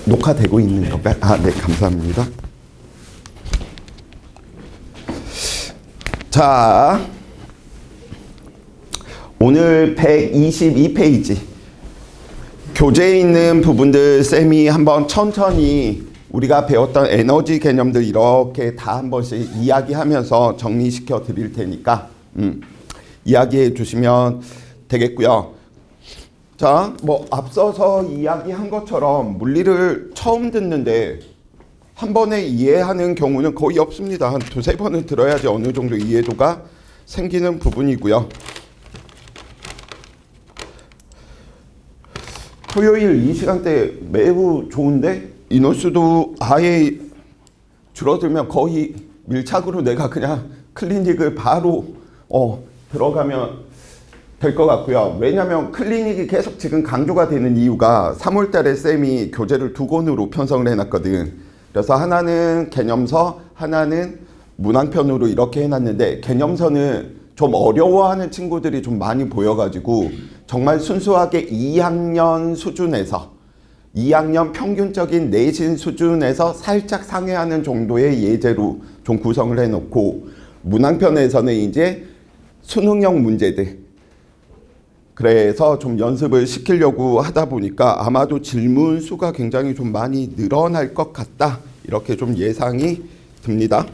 녹화되고 있는 건가요? 네, 감사합니다. 자, 오늘 122페이지. 교재에 있는 부분들 쌤이 한번 천천히 우리가 배웠던 에너지 개념들 이렇게 다 한 번씩 이야기하면서 정리시켜 드릴 테니까 이야기해 주시면 되겠고요. 자, 앞서서 이야기한 것처럼 물리를 처음 듣는데 한 번에 이해하는 경우는 거의 없습니다. 한 두세 번을 들어야지 어느 정도 이해도가 생기는 부분이고요. 토요일 이 시간대 매우 좋은데 인원수도 아예 줄어들면 거의 밀착으로 내가 그냥 클리닉을 바로 들어가면 될 것 같고요. 왜냐하면 클리닉이 계속 지금 강조가 되는 이유가 3월 달에 쌤이 교재를 두 권으로 편성을 해놨거든. 그래서 하나는 개념서, 하나는 문항편으로 이렇게 해놨는데 개념서는 좀 어려워하는 친구들이 좀 많이 보여가지고 정말 순수하게 2학년 수준에서 2학년 평균적인 내신 수준에서 살짝 상회하는 정도의 예제로 좀 구성을 해놓고 문항편에서는 이제 수능형 문제들 그래서 좀 연습을 시키려고 하다 보니까 아마도 질문 수가 굉장히 좀 많이 늘어날 것 같다 이렇게 좀 예상이 듭니다.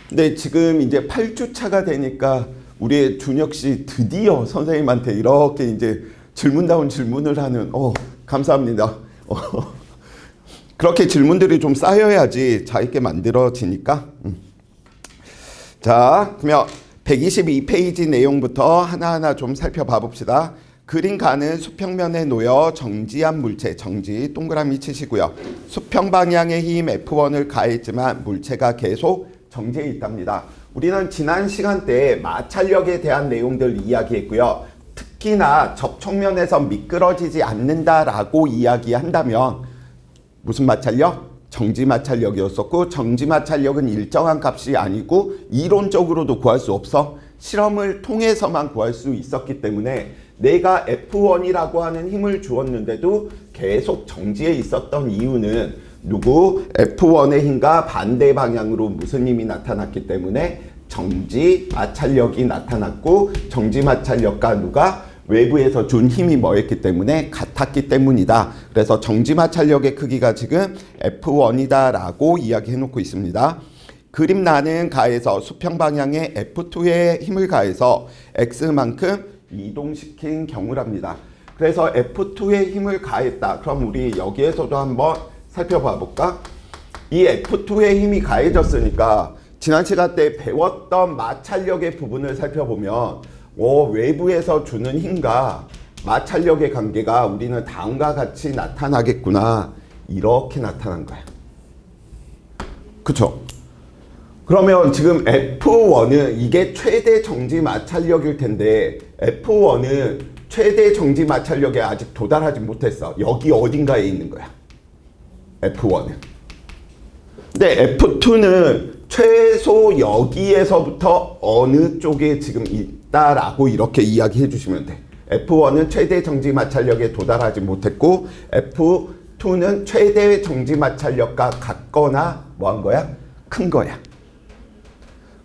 근데 지금 이제 8주차가 되니까 우리의 준혁 씨 드디어 선생님한테 이렇게 이제 질문다운 질문을 하는 감사합니다. 그렇게 질문들이 좀 쌓여야지 자있게 만들어지니까. 자, 그러면 122페이지 내용부터 하나하나 좀 살펴봐 봅시다. 그림 가는 수평면에 놓여 정지한 물체, 정지 동그라미 치시고요. 수평 방향의 힘 F1을 가했지만 물체가 계속 정지해 있답니다. 우리는 지난 시간 때 마찰력에 대한 내용들 이야기했고요. 특히나 접촉면에서 미끄러지지 않는다라고 이야기한다면 무슨 마찰력? 정지 마찰력이었었고 정지 마찰력은 일정한 값이 아니고 이론적으로도 구할 수 없어. 실험을 통해서만 구할 수 있었기 때문에 내가 F1이라고 하는 힘을 주었는데도 계속 정지해 있었던 이유는 누구? F1의 힘과 반대 방향으로 무슨 힘이 나타났기 때문에 정지 마찰력이 나타났고 정지 마찰력과 누가? 외부에서 준 힘이 뭐였기 때문에 같았기 때문이다. 그래서 정지 마찰력의 크기가 지금 F1이다 라고 이야기해 놓고 있습니다. 그림 나는 가에서 수평 방향에 F2의 힘을 가해서 X만큼 이동시킨 경우랍니다. 그래서 F2의 힘을 가했다. 그럼 우리 여기에서도 한번 살펴봐 볼까? 이 F2의 힘이 가해졌으니까 지난 시간 때 배웠던 마찰력의 부분을 살펴보면 외부에서 주는 힘과 마찰력의 관계가 우리는 다음과 같이 나타나겠구나. 이렇게 나타난 거야. 그쵸? 그러면 지금 F1은 이게 최대 정지 마찰력일 텐데 F1은 최대 정지 마찰력에 아직 도달하지 못했어. 여기 어딘가에 있는 거야. F1은. 근데 F2는 최소 여기에서부터 어느 쪽에 지금 있다라고 이렇게 이야기해 주시면 돼. F1은 최대 정지 마찰력에 도달하지 못했고 F2는 최대 정지 마찰력과 같거나 뭐 한 거야? 큰 거야.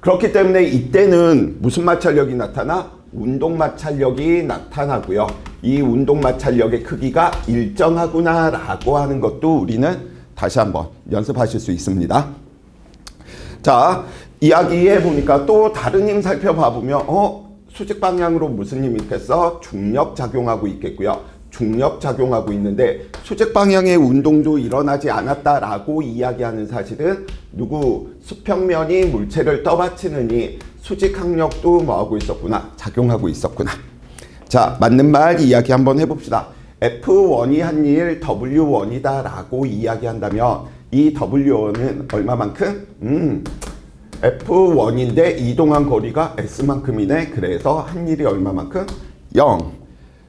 그렇기 때문에 이때는 무슨 마찰력이 나타나? 운동 마찰력이 나타나고요. 이 운동 마찰력의 크기가 일정하구나 라고 하는 것도 우리는 다시 한번 연습하실 수 있습니다. 자, 이야기해 보니까 또 다른 힘 살펴봐 보면 수직 방향으로 무슨 힘이 있겠어? 중력 작용하고 있겠고요. 중력 작용하고 있는데 수직 방향의 운동도 일어나지 않았다라고 이야기하는 사실은 누구? 수평면이 물체를 떠받치느니 수직 항력도 뭐하고 있었구나? 작용하고 있었구나. 자, 맞는 말 이야기 한번 해봅시다. F1이 한 일 W1이다 라고 이야기한다면 이 W1은 얼마만큼? F1인데 이동한 거리가 S만큼이네. 그래서 한 일이 얼마만큼? 0.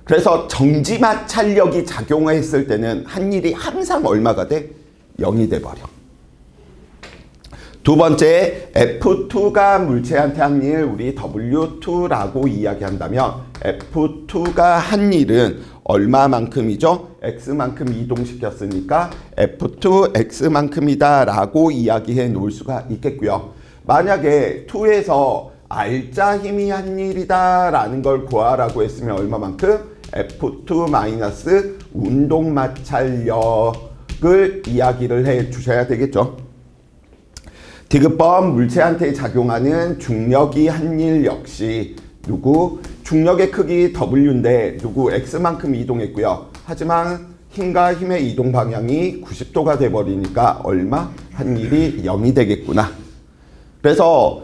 그래서 정지 마찰력이 작용했을 때는 한 일이 항상 얼마가 돼? 0이 돼버려. 두 번째, F2가 물체한테 한 일, 우리 W2라고 이야기한다면 F2가 한 일은 얼마만큼이죠? X만큼 이동시켰으니까 F2 X만큼이다 라고 이야기해 놓을 수가 있겠고요. 만약에 2에서 알짜 힘이 한 일이다 라는 걸 구하라고 했으면 얼마만큼? F2 마이너스 운동 마찰력을 이야기를 해 주셔야 되겠죠. 디귿번 물체한테 작용하는 중력이 한 일 역시 누구? 중력의 크기 W인데 누구? X만큼 이동했고요. 하지만 힘과 힘의 이동 방향이 90도가 돼버리니까 얼마? 한 일이 0이 되겠구나. 그래서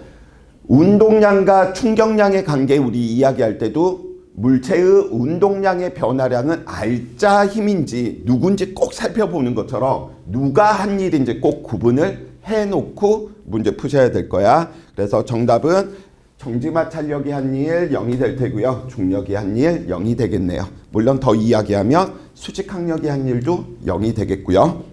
운동량과 충격량의 관계 우리 이야기할 때도 물체의 운동량의 변화량은 알짜 힘인지 누군지 꼭 살펴보는 것처럼 누가 한 일인지 꼭 구분을 해놓고 문제 푸셔야 될 거야. 그래서 정답은 정지마찰력이 한 일 0이 될 테고요. 중력이 한 일 0이 되겠네요. 물론 더 이야기하면 수직항력이 한 일도 0이 되겠고요.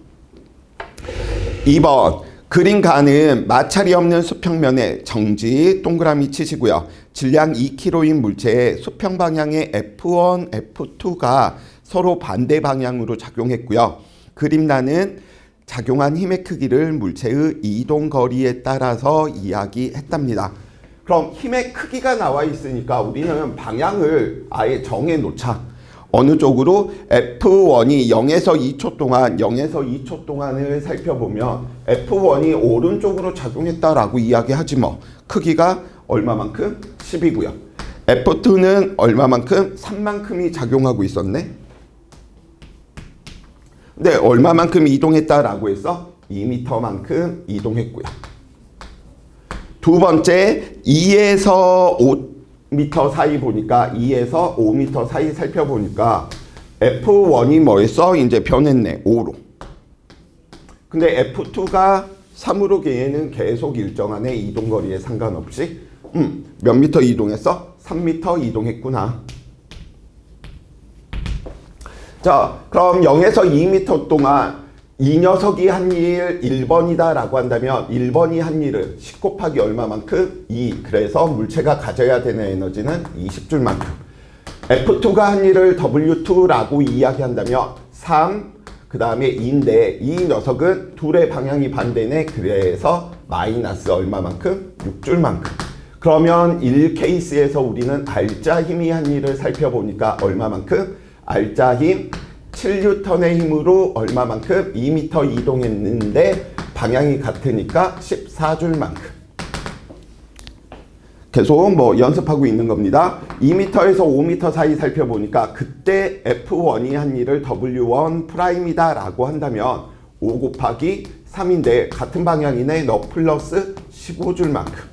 2번 그림 가는 마찰이 없는 수평면에 정지 동그라미 치시고요. 질량 2kg인 물체의 수평 방향의 F1, F2가 서로 반대 방향으로 작용했고요. 그림 나는 작용한 힘의 크기를 물체의 이동 거리에 따라서 이야기했답니다. 그럼 힘의 크기가 나와 있으니까 우리는 방향을 아예 정해 놓자. 어느 쪽으로? F1이 0에서 2초 동안 0에서 2초 동안을 살펴보면 F1이 오른쪽으로 작용했다라고 이야기하지 뭐. 크기가 얼마만큼? 10이고요. F2는 얼마만큼? 3만큼이 작용하고 있었네. 네, 얼마만큼 이동했다라고 했어? 2m만큼 이동했고요. 두 번째, 2에서 5m 사이 보니까 2에서 5m 사이 살펴보니까 F1이 뭐였어? 이제 변했네. 5로. 근데 F2가 3으로 걔는 계속 일정한의 이동거리에 상관없이 몇 미터 이동했어? 3m 이동했구나. 자, 그럼 0에서 2m 동안 이 녀석이 한 일 1번이다 라고 한다면 1번이 한 일은 10 곱하기 얼마만큼? 2. 그래서 물체가 가져야 되는 에너지는 20줄만큼. F2가 한 일을 W2라고 이야기한다면 3, 그 다음에 2인데 이 녀석은 둘의 방향이 반대네. 그래서 마이너스 얼마만큼? 6줄만큼. 그러면 1케이스에서 우리는 알짜 힘이 한 일을 살펴보니까 얼마만큼? 알짜 힘 7N의 힘으로 얼마만큼? 2m 이동했는데 방향이 같으니까 14줄만큼. 계속 뭐 연습하고 있는 겁니다. 2m에서 5m 사이 살펴보니까 그때 F1이 한 일을 W1 프라임이다 라고 한다면 5 곱하기 3인데 같은 방향이네. 너 플러스 15줄만큼.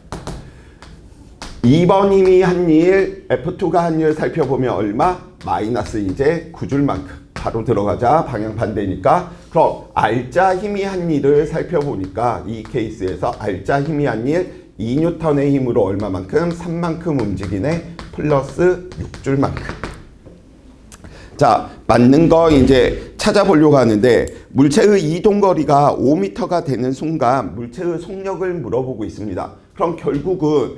2번 힘이 한 일, F2가 한 일 살펴보면 얼마? 마이너스 이제 9줄만큼. 바로 들어가자. 방향 반대니까. 그럼 알짜 힘이 한 일을 살펴보니까 이 케이스에서 알짜 힘이 한 일 2N의 힘으로 얼마만큼? 3만큼 움직이네. 플러스 6줄만큼. 자, 맞는 거 이제 찾아보려고 하는데 물체의 이동거리가 5m가 되는 순간 물체의 속력을 물어보고 있습니다. 그럼 결국은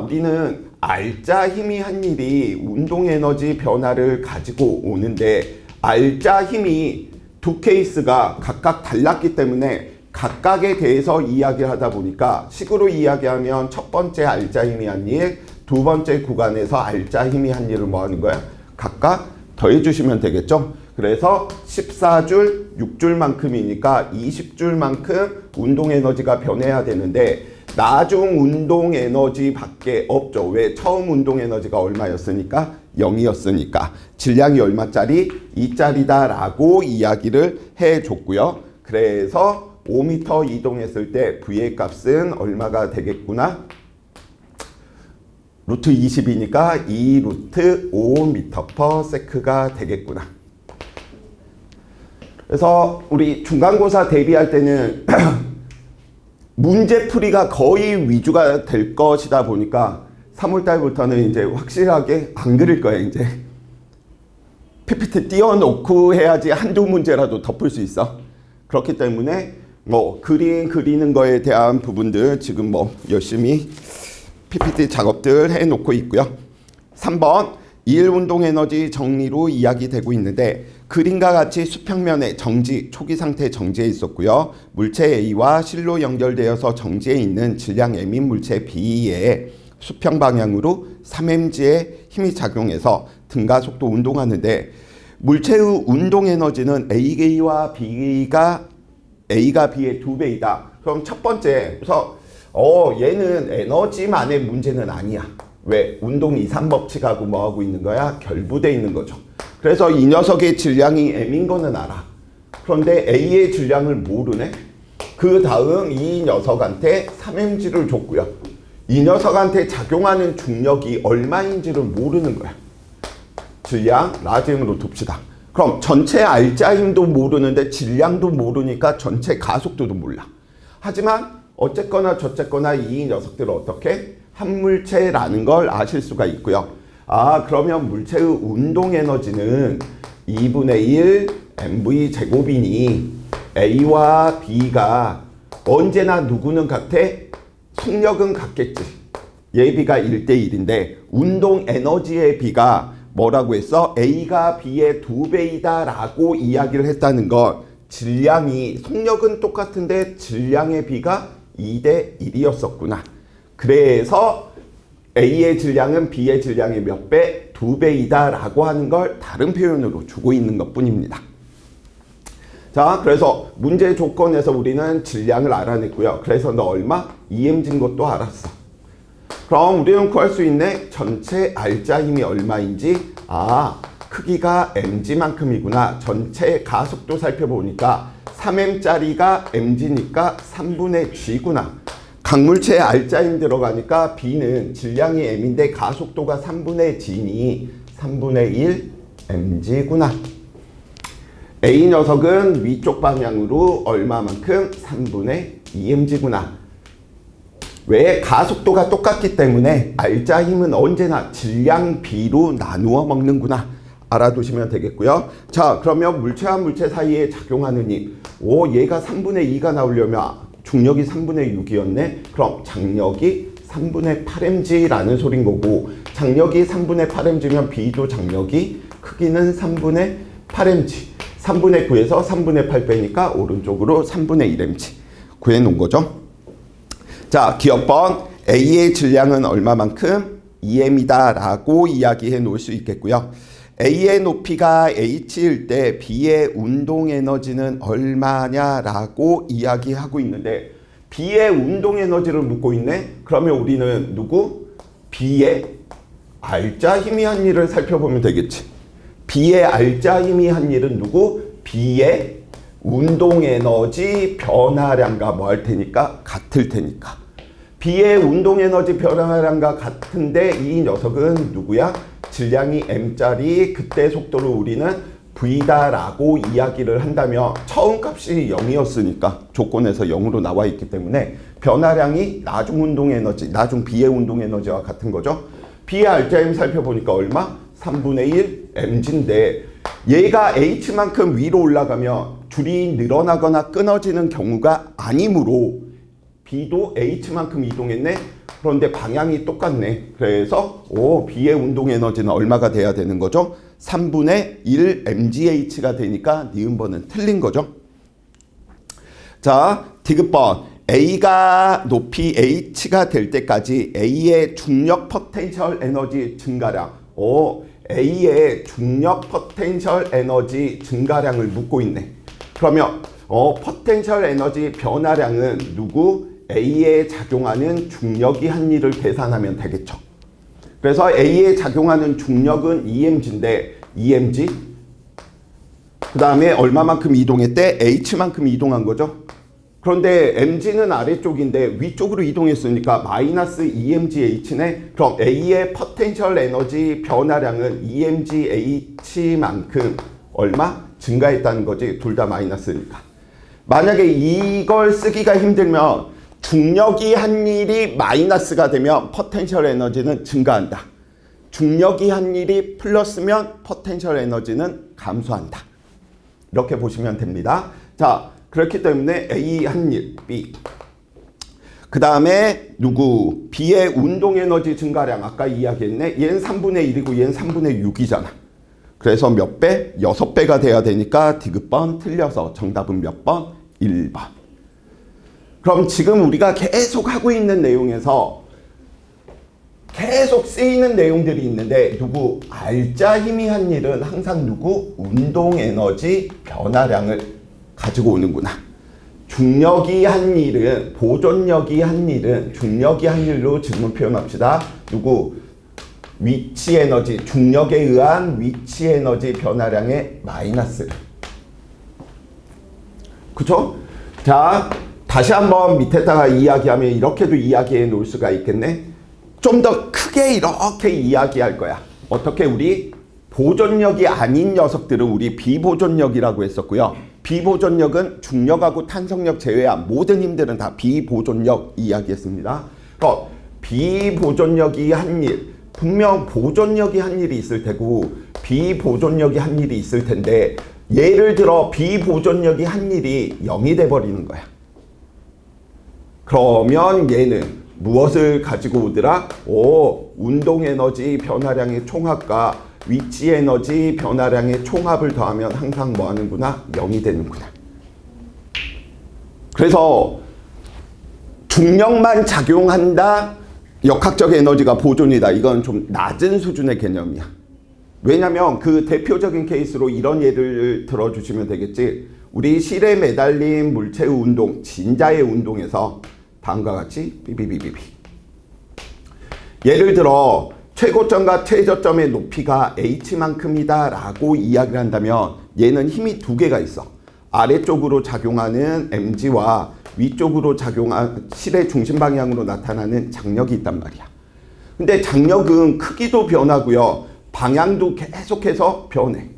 우리는 알짜 힘이 한 일이 운동에너지 변화를 가지고 오는데 알짜 힘이 두 케이스가 각각 달랐기 때문에 각각에 대해서 이야기를 하다 보니까 식으로 이야기하면 첫 번째 알짜 힘이 한 일, 두 번째 구간에서 알짜 힘이 한 일을 뭐 하는 거야? 각각 더해 주시면 되겠죠? 그래서 14줄, 6줄만큼이니까 20줄만큼 운동에너지가 변해야 되는데 나중 운동에너지밖에 없죠. 왜? 처음 운동에너지가 얼마였으니까? 0이었으니까. 질량이 얼마짜리? 2짜리다 라고 이야기를 해줬고요. 그래서 5m 이동했을 때 V의 값은 얼마가 되겠구나? 루트 20이니까 2 루트 5m/s가 되겠구나. 그래서 우리 중간고사 대비할 때는 문제풀이가 거의 위주가 될 것이다 보니까 3월달부터는 이제 확실하게 안 그릴 거예요. 이제 PPT 띄워놓고 해야지 한두 문제라도 덮을 수 있어. 그렇기 때문에 그림 그리는 거에 대한 부분들 지금 열심히 PPT 작업들 해놓고 있고요. 3번 일운동에너지 정리로 이야기되고 있는데 그림과 같이 수평면에 정지, 초기 상태 정지에 있었고요. 물체 A와 실로 연결되어서 정지에 있는 질량 M인 물체 B에 수평 방향으로 3mg의 힘이 작용해서 등가 속도 운동하는데 물체의 운동 에너지는 A와 B가 A가 B의 2배이다. 그럼 첫 번째, 그래서 얘는 에너지만의 문제는 아니야. 왜? 운동 2, 3법칙하고 뭐하고 있는 거야? 결부되어 있는 거죠. 그래서 이 녀석의 질량이 M인 거는 알아. 그런데 A의 질량을 모르네? 그 다음 이 녀석한테 3mg를 줬고요. 이 녀석한테 작용하는 중력이 얼마인지를 모르는 거야. 질량 라지음으로 둡시다. 그럼 전체 알자 힘도 모르는데 질량도 모르니까 전체 가속도도 몰라. 하지만 어쨌거나 저쨌거나 이 녀석들을 어떻게? 한 물체라는 걸 아실 수가 있고요. 그러면 물체의 운동 에너지는 2분의 1 mv 제곱이니 A와 B가 언제나 누구는 같아? 속력은 같겠지. 예비가 1대1인데 운동 에너지의 B가 뭐라고 했어? A가 B의 2배이다 라고 이야기를 했다는 건 질량이 속력은 똑같은데 질량의 B가 2대1이었었구나. 그래서 A의 질량은 B의 질량의 몇 배? 2배이다 라고 하는 걸 다른 표현으로 주고 있는 것 뿐입니다. 자, 그래서 문제 조건에서 우리는 질량을 알아냈고요. 그래서 너 얼마? EMG인 것도 알았어. 그럼 우리는 구할 수 있네. 전체 알자 힘이 얼마인지. 크기가 mg만큼이구나. 전체 가속도 살펴보니까 3m짜리가 mg니까 3분의 g구나. 강물체에 알자 힘 들어가니까 B는 질량이 m인데 가속도가 3분의 g니 3분의 1 mg구나. A 녀석은 위쪽 방향으로 얼마만큼? 3분의 2mg구나. 왜? 가속도가 똑같기 때문에 알자 힘은 언제나 질량 B로 나누어 먹는구나. 알아두시면 되겠고요. 자, 그러면 물체와 물체 사이에 작용하는 힘. 얘가 3분의 2가 나오려면 중력이 3분의 6이었네. 그럼 장력이 3분의 8mg라는 소린 거고 장력이 3분의 8mg면 B도 장력이 크기는 3분의 8mg. 3분의 9에서 3분의 8 빼니까 오른쪽으로 3분의 1mg 구해놓은 거죠. 자, 기억번 A의 질량은 얼마만큼? 2m이다 라고 이야기해 놓을 수 있겠고요. A의 높이가 h일 때 B의 운동 에너지는 얼마냐 라고 이야기하고 있는데 B의 운동 에너지를 묻고 있네. 그러면 우리는 누구? B의 알자 힘이 한 일을 살펴보면 되겠지. B의 알자 힘이 한 일은 누구? B의 운동 에너지 변화량과 뭐 할 테니까? 같을 테니까. B의 운동 에너지 변화량과 같은데 이 녀석은 누구야? 질량이 m짜리 그때 속도를 우리는 V다 라고 이야기를 한다면 처음 값이 0이었으니까 조건에서 0으로 나와 있기 때문에 변화량이 나중 운동 에너지, 나중 B의 운동 에너지와 같은 거죠. B의 알자 힘 살펴보니까 얼마? 3분의 1 mg인데 얘가 h만큼 위로 올라가면 줄이 늘어나거나 끊어지는 경우가 아니므로 B도 h만큼 이동했네. 그런데 방향이 똑같네. 그래서 B의 운동 에너지는 얼마가 돼야 되는 거죠? 3분의 1 mgh가 되니까 니은번은 틀린 거죠. 자, 디귿번 A가 높이 h가 될 때까지 A의 중력 포텐셜 에너지 증가량. A의 중력 포텐셜 에너지 증가량을 묻고 있네. 그러면 포텐셜 에너지 변화량은 누구? A에 작용하는 중력이 한 일을 계산하면 되겠죠. 그래서 A에 작용하는 중력은 EMG인데 EMG 그 다음에 얼마만큼 이동했대? H만큼 이동한 거죠. 그런데 MG는 아래쪽인데 위쪽으로 이동했으니까 마이너스 EMGH네. 그럼 A의 포텐셜 에너지 변화량은 EMGH만큼 얼마? 증가했다는 거지. 둘 다 마이너스니까. 만약에 이걸 쓰기가 힘들면 중력이 한 일이 마이너스가 되면 포텐셜 에너지는 증가한다. 중력이 한 일이 플러스면 포텐셜 에너지는 감소한다. 이렇게 보시면 됩니다. 자, 그렇기 때문에 A 한일 B. 그 다음에 누구? B의 운동 에너지 증가량 아까 이야기했네. 얘는 3분의 1이고 얘는 3분의 6이잖아. 그래서 몇 배? 6배가 돼야 되니까 디귿번 틀려서 정답은 몇 번? 1번. 그럼 지금 우리가 계속 하고 있는 내용에서 계속 쓰이는 내용들이 있는데 누구? 알짜 힘이 한 일은 항상 누구? 운동 에너지 변화량을 가지고 오는구나. 중력이 한 일은 보존력이 한 일은 중력이 한 일로 질문 표현합시다. 누구? 위치 에너지, 중력에 의한 위치 에너지 변화량의 마이너스를. 그쵸? 자, 다시 한번 밑에다가 이야기하면 이렇게도 이야기해 놓을 수가 있겠네. 좀 더 크게 이렇게 이야기할 거야. 어떻게? 우리 보존력이 아닌 녀석들은 우리 비보존력이라고 했었고요. 비보존력은 중력하고 탄성력 제외한 모든 힘들은 다 비보존력 이야기했습니다. 비보존력이 한 일, 분명 보존력이 한 일이 있을 테고 비보존력이 한 일이 있을 텐데 예를 들어 비보존력이 한 일이 0이 돼버리는 거야. 그러면 얘는 무엇을 가지고 오더라? 운동 에너지 변화량의 총합과 위치 에너지 변화량의 총합을 더하면 항상 뭐 하는구나? 0이 되는구나. 그래서 중력만 작용한다, 역학적 에너지가 보존이다. 이건 좀 낮은 수준의 개념이야. 왜냐면 그 대표적인 케이스로 이런 예를 들어주시면 되겠지. 우리 실에 매달린 물체의 운동, 진자의 운동에서 다음과 같이 삐비비비비. 예를 들어 최고점과 최저점의 높이가 h만큼이다 라고 이야기를 한다면 얘는 힘이 두 개가 있어. 아래쪽으로 작용하는 mg와 위쪽으로 작용한 실의 중심 방향으로 나타나는 장력이 있단 말이야. 근데 장력은 크기도 변하고요, 방향도 계속해서 변해.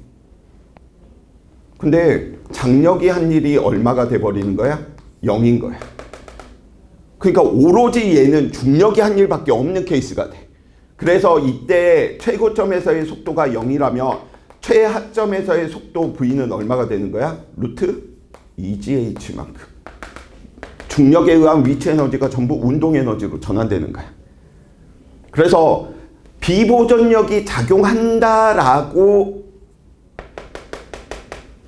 근데 장력이 한 일이 얼마가 돼버리는 거야? 0인 거야. 그러니까 오로지 얘는 중력이 한 일밖에 없는 케이스가 돼. 그래서 이때 최고점에서의 속도가 0이라면 최하점에서의 속도 V는 얼마가 되는 거야? 루트 2GH만큼. 중력에 의한 위치 에너지가 전부 운동 에너지로 전환되는 거야. 그래서 비보존력이 작용한다라고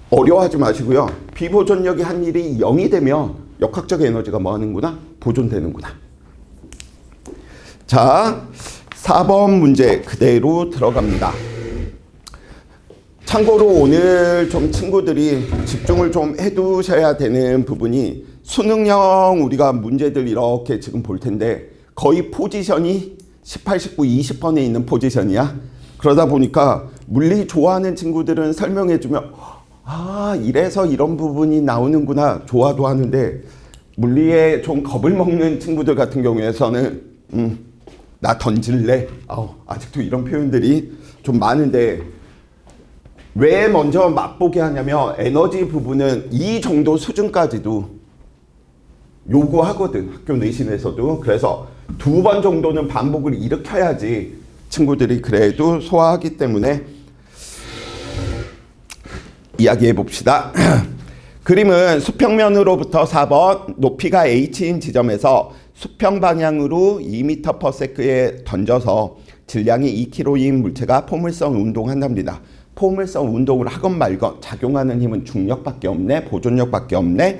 어려워하지 마시고요. 비보존력이 한 일이 0이 되면 역학적 에너지가 뭐 하는구나? 보존되는구나. 자, 4번 문제 그대로 들어갑니다. 참고로 오늘 좀 친구들이 집중을 좀 해두셔야 되는 부분이 수능형 우리가 문제들 이렇게 지금 볼 텐데 거의 포지션이 18, 19, 20번에 있는 포지션이야. 그러다 보니까 물리 좋아하는 친구들은 설명해주면 이래서 이런 부분이 나오는구나 좋아도 하는데 물리에 좀 겁을 먹는 친구들 같은 경우에서는 나 던질래? 아직도 이런 표현들이 좀 많은데 왜 먼저 맛보게 하냐면 에너지 부분은 이 정도 수준까지도 요구하거든, 학교 내신에서도. 그래서 2번 정도는 반복을 일으켜야지 친구들이 그래도 소화하기 때문에 이야기해 봅시다. 그림은 수평면으로부터 4번 높이가 h인 지점에서 수평 방향으로 2m/s에 던져서 질량이 2kg인 물체가 포물선 운동한답니다. 포물선 운동을 하건 말건 작용하는 힘은 중력밖에 없네, 보존력밖에 없네.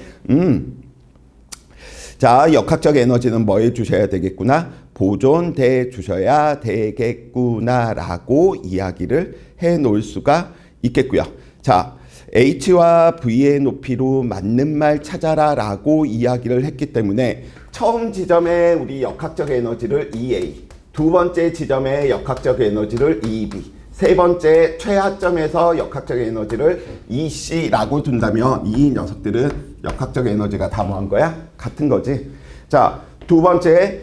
자, 역학적 에너지는 뭐 해주셔야 되겠구나? 보존돼 주셔야 되겠구나 라고 이야기를 해 놓을 수가 있겠고요. 자, H와 V의 높이로 맞는 말 찾아라 라고 이야기를 했기 때문에 처음 지점에 우리 역학적 에너지를 EA, 두 번째 지점에 역학적 에너지를 EB, 세 번째 최하점에서 역학적 에너지를 EC라고 둔다면 이 녀석들은 역학적 에너지가 다 뭐한 거야? 같은 거지. 자, 두 번째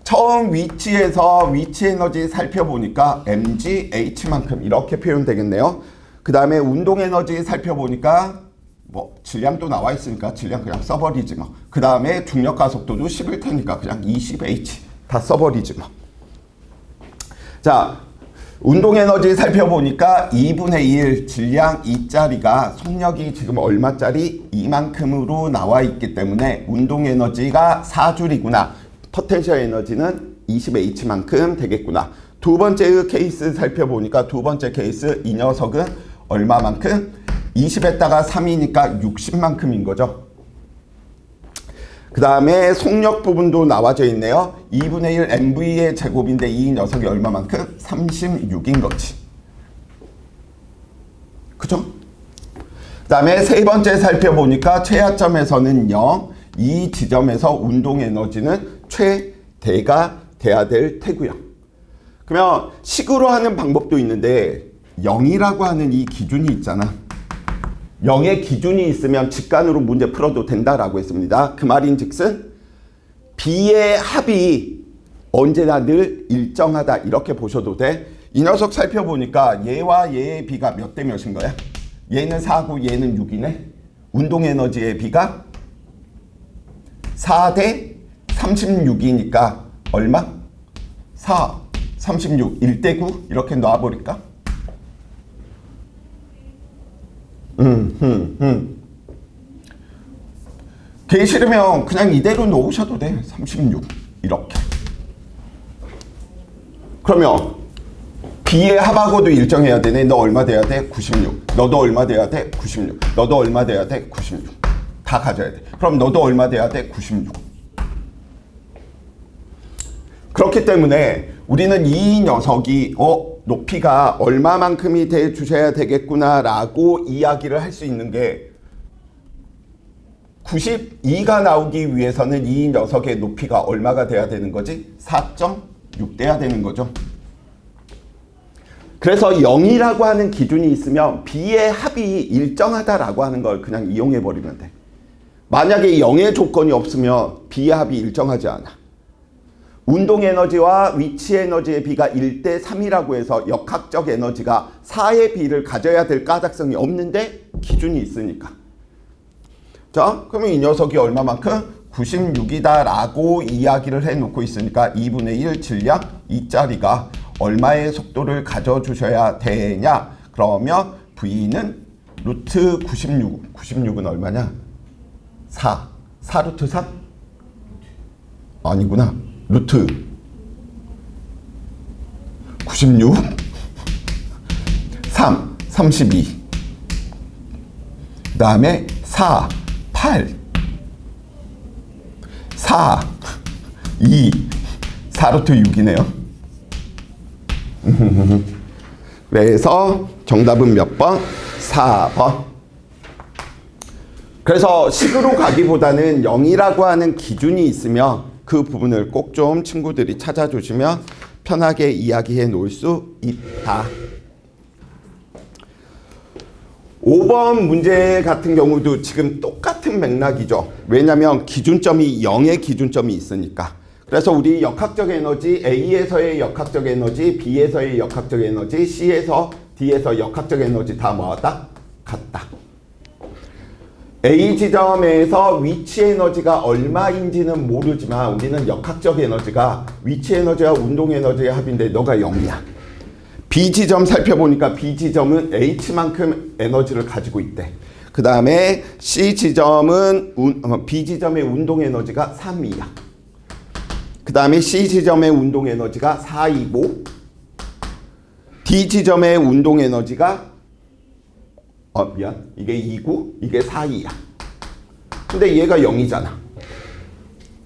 처음 위치에서 위치 에너지 살펴보니까 mg, h만큼 이렇게 표현되겠네요. 그 다음에 운동 에너지 살펴보니까 뭐 질량도 나와 있으니까 질량 그냥 써버리지 뭐. 그 다음에 중력 가속도도 10일 테니까 그냥 20h 다 써버리지 뭐. 자, 운동 에너지 살펴보니까 2분의 1 질량 2짜리가 속력이 지금 얼마짜리? 이만큼으로 나와 있기 때문에 운동 에너지가 4줄이구나. 포텐셜 에너지는 20H만큼 되겠구나. 두 번째 케이스 살펴보니까 두 번째 케이스 이 녀석은 얼마만큼? 20에다가 3이니까 60만큼인 거죠. 그 다음에 속력 부분도 나와져 있네요. 2분의 1 MV의 제곱인데 이 녀석이 얼마만큼? 36인 거지. 그죠? 그 다음에 세 번째 살펴보니까 최하점에서는 0, 이 지점에서 운동 에너지는 최대가 돼야 될 테고요. 그러면 식으로 하는 방법도 있는데 0이라고 하는 이 기준이 있잖아. 0의 기준이 있으면 직관으로 문제 풀어도 된다라고 했습니다. 그 말인즉슨 B의 합이 언제나 늘 일정하다 이렇게 보셔도 돼. 이 녀석 살펴보니까 얘와 얘의 B가 몇 대 몇인 거야? 얘는 4고 얘는 6이네. 운동 에너지의 B가 4대 36이니까 얼마? 4, 36, 1대 9 이렇게 놔버릴까? 되게 싫으면 그냥 이대로 놓으셔도 돼. 36 이렇게. 그러면 B의 합하고도 일정해야 되네. 너 얼마 돼야 돼? 96. 너도 얼마 돼야 돼? 96. 너도 얼마 돼야 돼? 96. 다 가져야 돼. 그럼 너도 얼마 돼야 돼? 96. 그렇기 때문에 우리는 이 녀석이 높이가 얼마만큼이 돼 주셔야 되겠구나 라고 이야기를 할 수 있는 게 92가 나오기 위해서는 이 녀석의 높이가 얼마가 돼야 되는 거지? 4.6 돼야 되는 거죠. 그래서 0이라고 하는 기준이 있으면 B의 합이 일정하다라고 하는 걸 그냥 이용해 버리면 돼. 만약에 0의 조건이 없으면 B의 합이 일정하지 않아. 운동 에너지와 위치 에너지의 비가 1대 3이라고 해서 역학적 에너지가 4의 비를 가져야 될 까닭성이 없는데 기준이 있으니까. 자, 그러면 이 녀석이 얼마만큼? 96이다 라고 이야기를 해놓고 있으니까 2분의 1 질량 2짜리가 얼마의 속도를 가져주셔야 되냐? 그러면 V는 루트 96. 96은 얼마냐? 4. 4 루트 3? 아니구나. 루트 96 3 32 그 다음에 4 8 4 2 4 루트 6이네요. 그래서 정답은 몇 번? 4번. 그래서 식으로 가기보다는 0이라고 하는 기준이 있으면 그 부분을 꼭 좀 친구들이 찾아주시면 편하게 이야기해 놓을 수 있다. 5번 문제 같은 경우도 지금 똑같은 맥락이죠. 왜냐하면 기준점이 0의 기준점이 있으니까. 그래서 우리 역학적 에너지 A에서의 역학적 에너지, B에서의 역학적 에너지, C에서 D에서 역학적 에너지 다 뭐하다? 같다. A 지점에서 위치 에너지가 얼마인지는 모르지만 우리는 역학적 에너지가 위치 에너지와 운동 에너지의 합인데 너가 0이야. B 지점 살펴보니까 B 지점은 H만큼 에너지를 가지고 있대. 그 다음에 C 지점은 B 지점의 운동 에너지가 3이야. 그 다음에 C 지점의 운동 에너지가 4이고 D 지점의 운동 에너지가 미안. 이게 2고 이게 4이야. 근데 얘가 0이잖아.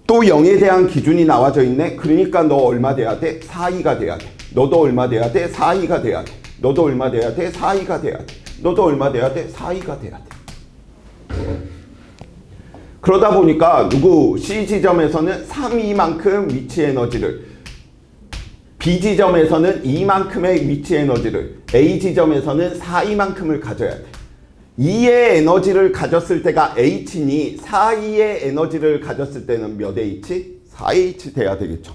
또 0에 대한 기준이 나와져 있네. 그러니까 너 얼마 돼야 돼? 4이가 돼야 돼. 너도 얼마 돼야 돼? 4이가 돼야 돼. 너도 얼마 돼야 돼? 4이가 돼야 돼. 너도 얼마 돼야 돼? 4이가 돼야 돼. 그러다 보니까 누구 C 지점에서는 3이만큼 위치 에너지를, B 지점에서는 2만큼의 위치 에너지를, A 지점에서는 4이만큼을 가져야 돼. 2의 에너지를 가졌을 때가 H니 4,2의 에너지를 가졌을 때는 몇 H? 4H 돼야 되겠죠.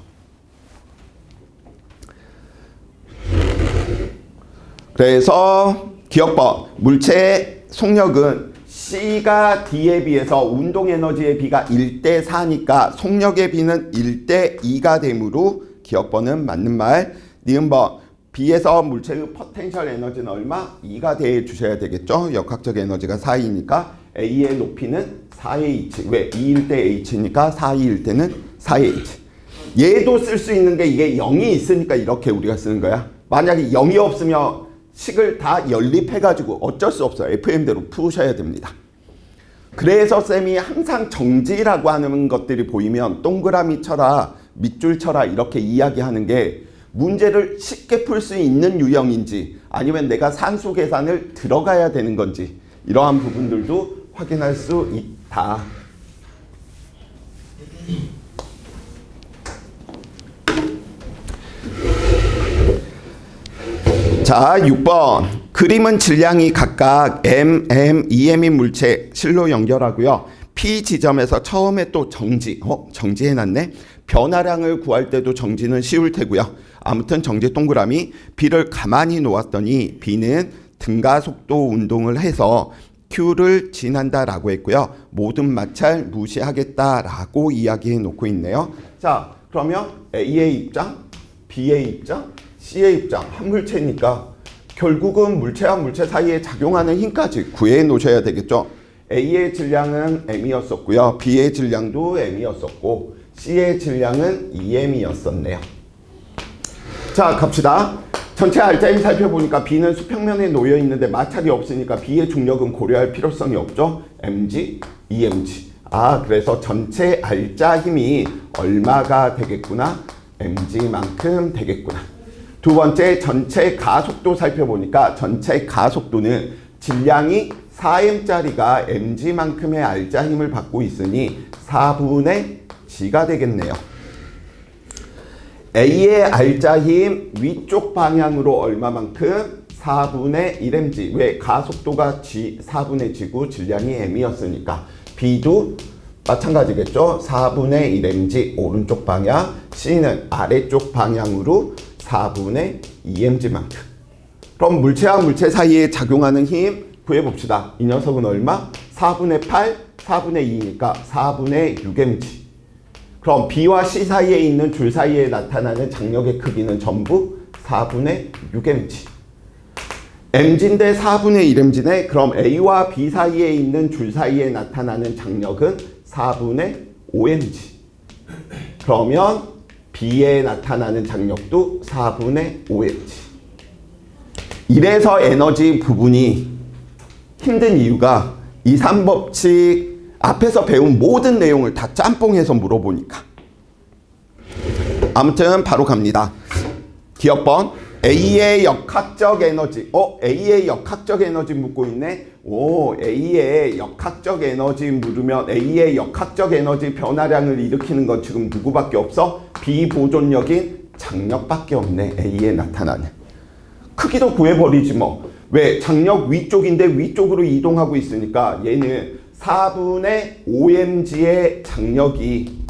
그래서 기억법, 물체의 속력은 C가 D에 비해서 운동 에너지의 비가 1대 4니까 속력의 비는 1대 2가 되므로 기억번은 맞는 말. 니은번 B에서 물체의 포텐셜 에너지는 얼마? 2가 돼 주셔야 되겠죠. 역학적 에너지가 4이니까 A의 높이는 4H. 왜? 2일 때 H니까 4E일 때는 4H. 얘도 쓸 수 있는 게 이게 0이 있으니까 이렇게 우리가 쓰는 거야. 만약에 0이 없으면 식을 다 연립해가지고 어쩔 수 없어요. FM대로 푸셔야 됩니다. 그래서 쌤이 항상 정지라고 하는 것들이 보이면 동그라미 쳐라, 밑줄 쳐라 이렇게 이야기하는 게 문제를 쉽게 풀 수 있는 유형인지 아니면 내가 산수 계산을 들어가야 되는 건지 이러한 부분들도 확인할 수 있다. 자, 6번. 그림은 질량이 각각 M, EM인 물체 실로 연결하고요. P 지점에서 처음에 또 정지해놨네. 변화량을 구할 때도 정지는 쉬울 테고요. 아무튼 정지 동그라미 B를 가만히 놓았더니 B는 등가속도 운동을 해서 Q를 지난다라고 했고요. 모든 마찰 무시하겠다라고 이야기해 놓고 있네요. 자, 그러면 A의 입장, B의 입장, C의 입장, 한 물체니까 결국은 물체와 물체 사이에 작용하는 힘까지 구해 놓으셔야 되겠죠. A의 질량은 M이었었고요. B의 질량도 M이었었고 C의 질량은 EM이었었네요. 자, 갑시다. 전체 알짜힘 살펴보니까 B는 수평면에 놓여 있는데 마찰이 없으니까 B의 중력은 고려할 필요성이 없죠. mg, EMG. 그래서 전체 알짜힘이 얼마가 되겠구나? mg만큼 되겠구나. 두 번째, 전체 가속도 살펴보니까 전체 가속도는 질량이 4m짜리가 mg만큼의 알짜힘을 받고 있으니 4분의 g가 되겠네요. A의 알짜힘 위쪽 방향으로 얼마만큼? 4분의 1mg. 왜? 가속도가 g 4분의 g고 질량이 m이었으니까. B도 마찬가지겠죠. 4분의 1mg 오른쪽 방향. C는 아래쪽 방향으로 4분의 2mg만큼. 그럼 물체와 물체 사이에 작용하는 힘 구해봅시다. 이 녀석은 얼마? 4분의 8, 4분의 2니까 4분의 6mg. 그럼 B와 C 사이에 있는 줄 사이에 나타나는 장력의 크기는 전부 4분의 6mg. mg인데 4분의 1mg네. 그럼 A와 B 사이에 있는 줄 사이에 나타나는 장력은 4분의 5mg. 그러면 B에 나타나는 장력도 4분의 5mg. 이래서 에너지 부분이 힘든 이유가 이 3법칙 앞에서 배운 모든 내용을 다 짬뽕해서 물어보니까. 아무튼 바로 갑니다. 기억번 A의 역학적 에너지. A의 역학적 에너지 묻고 있네. A의 역학적 에너지 물으면 A의 역학적 에너지 변화량을 일으키는 건 지금 누구밖에 없어? 비보존력인 장력밖에 없네. A에 나타나는. 크기도 구해버리지 뭐. 왜? 장력 위쪽인데 위쪽으로 이동하고 있으니까 얘는 4분의 5mg의 장력이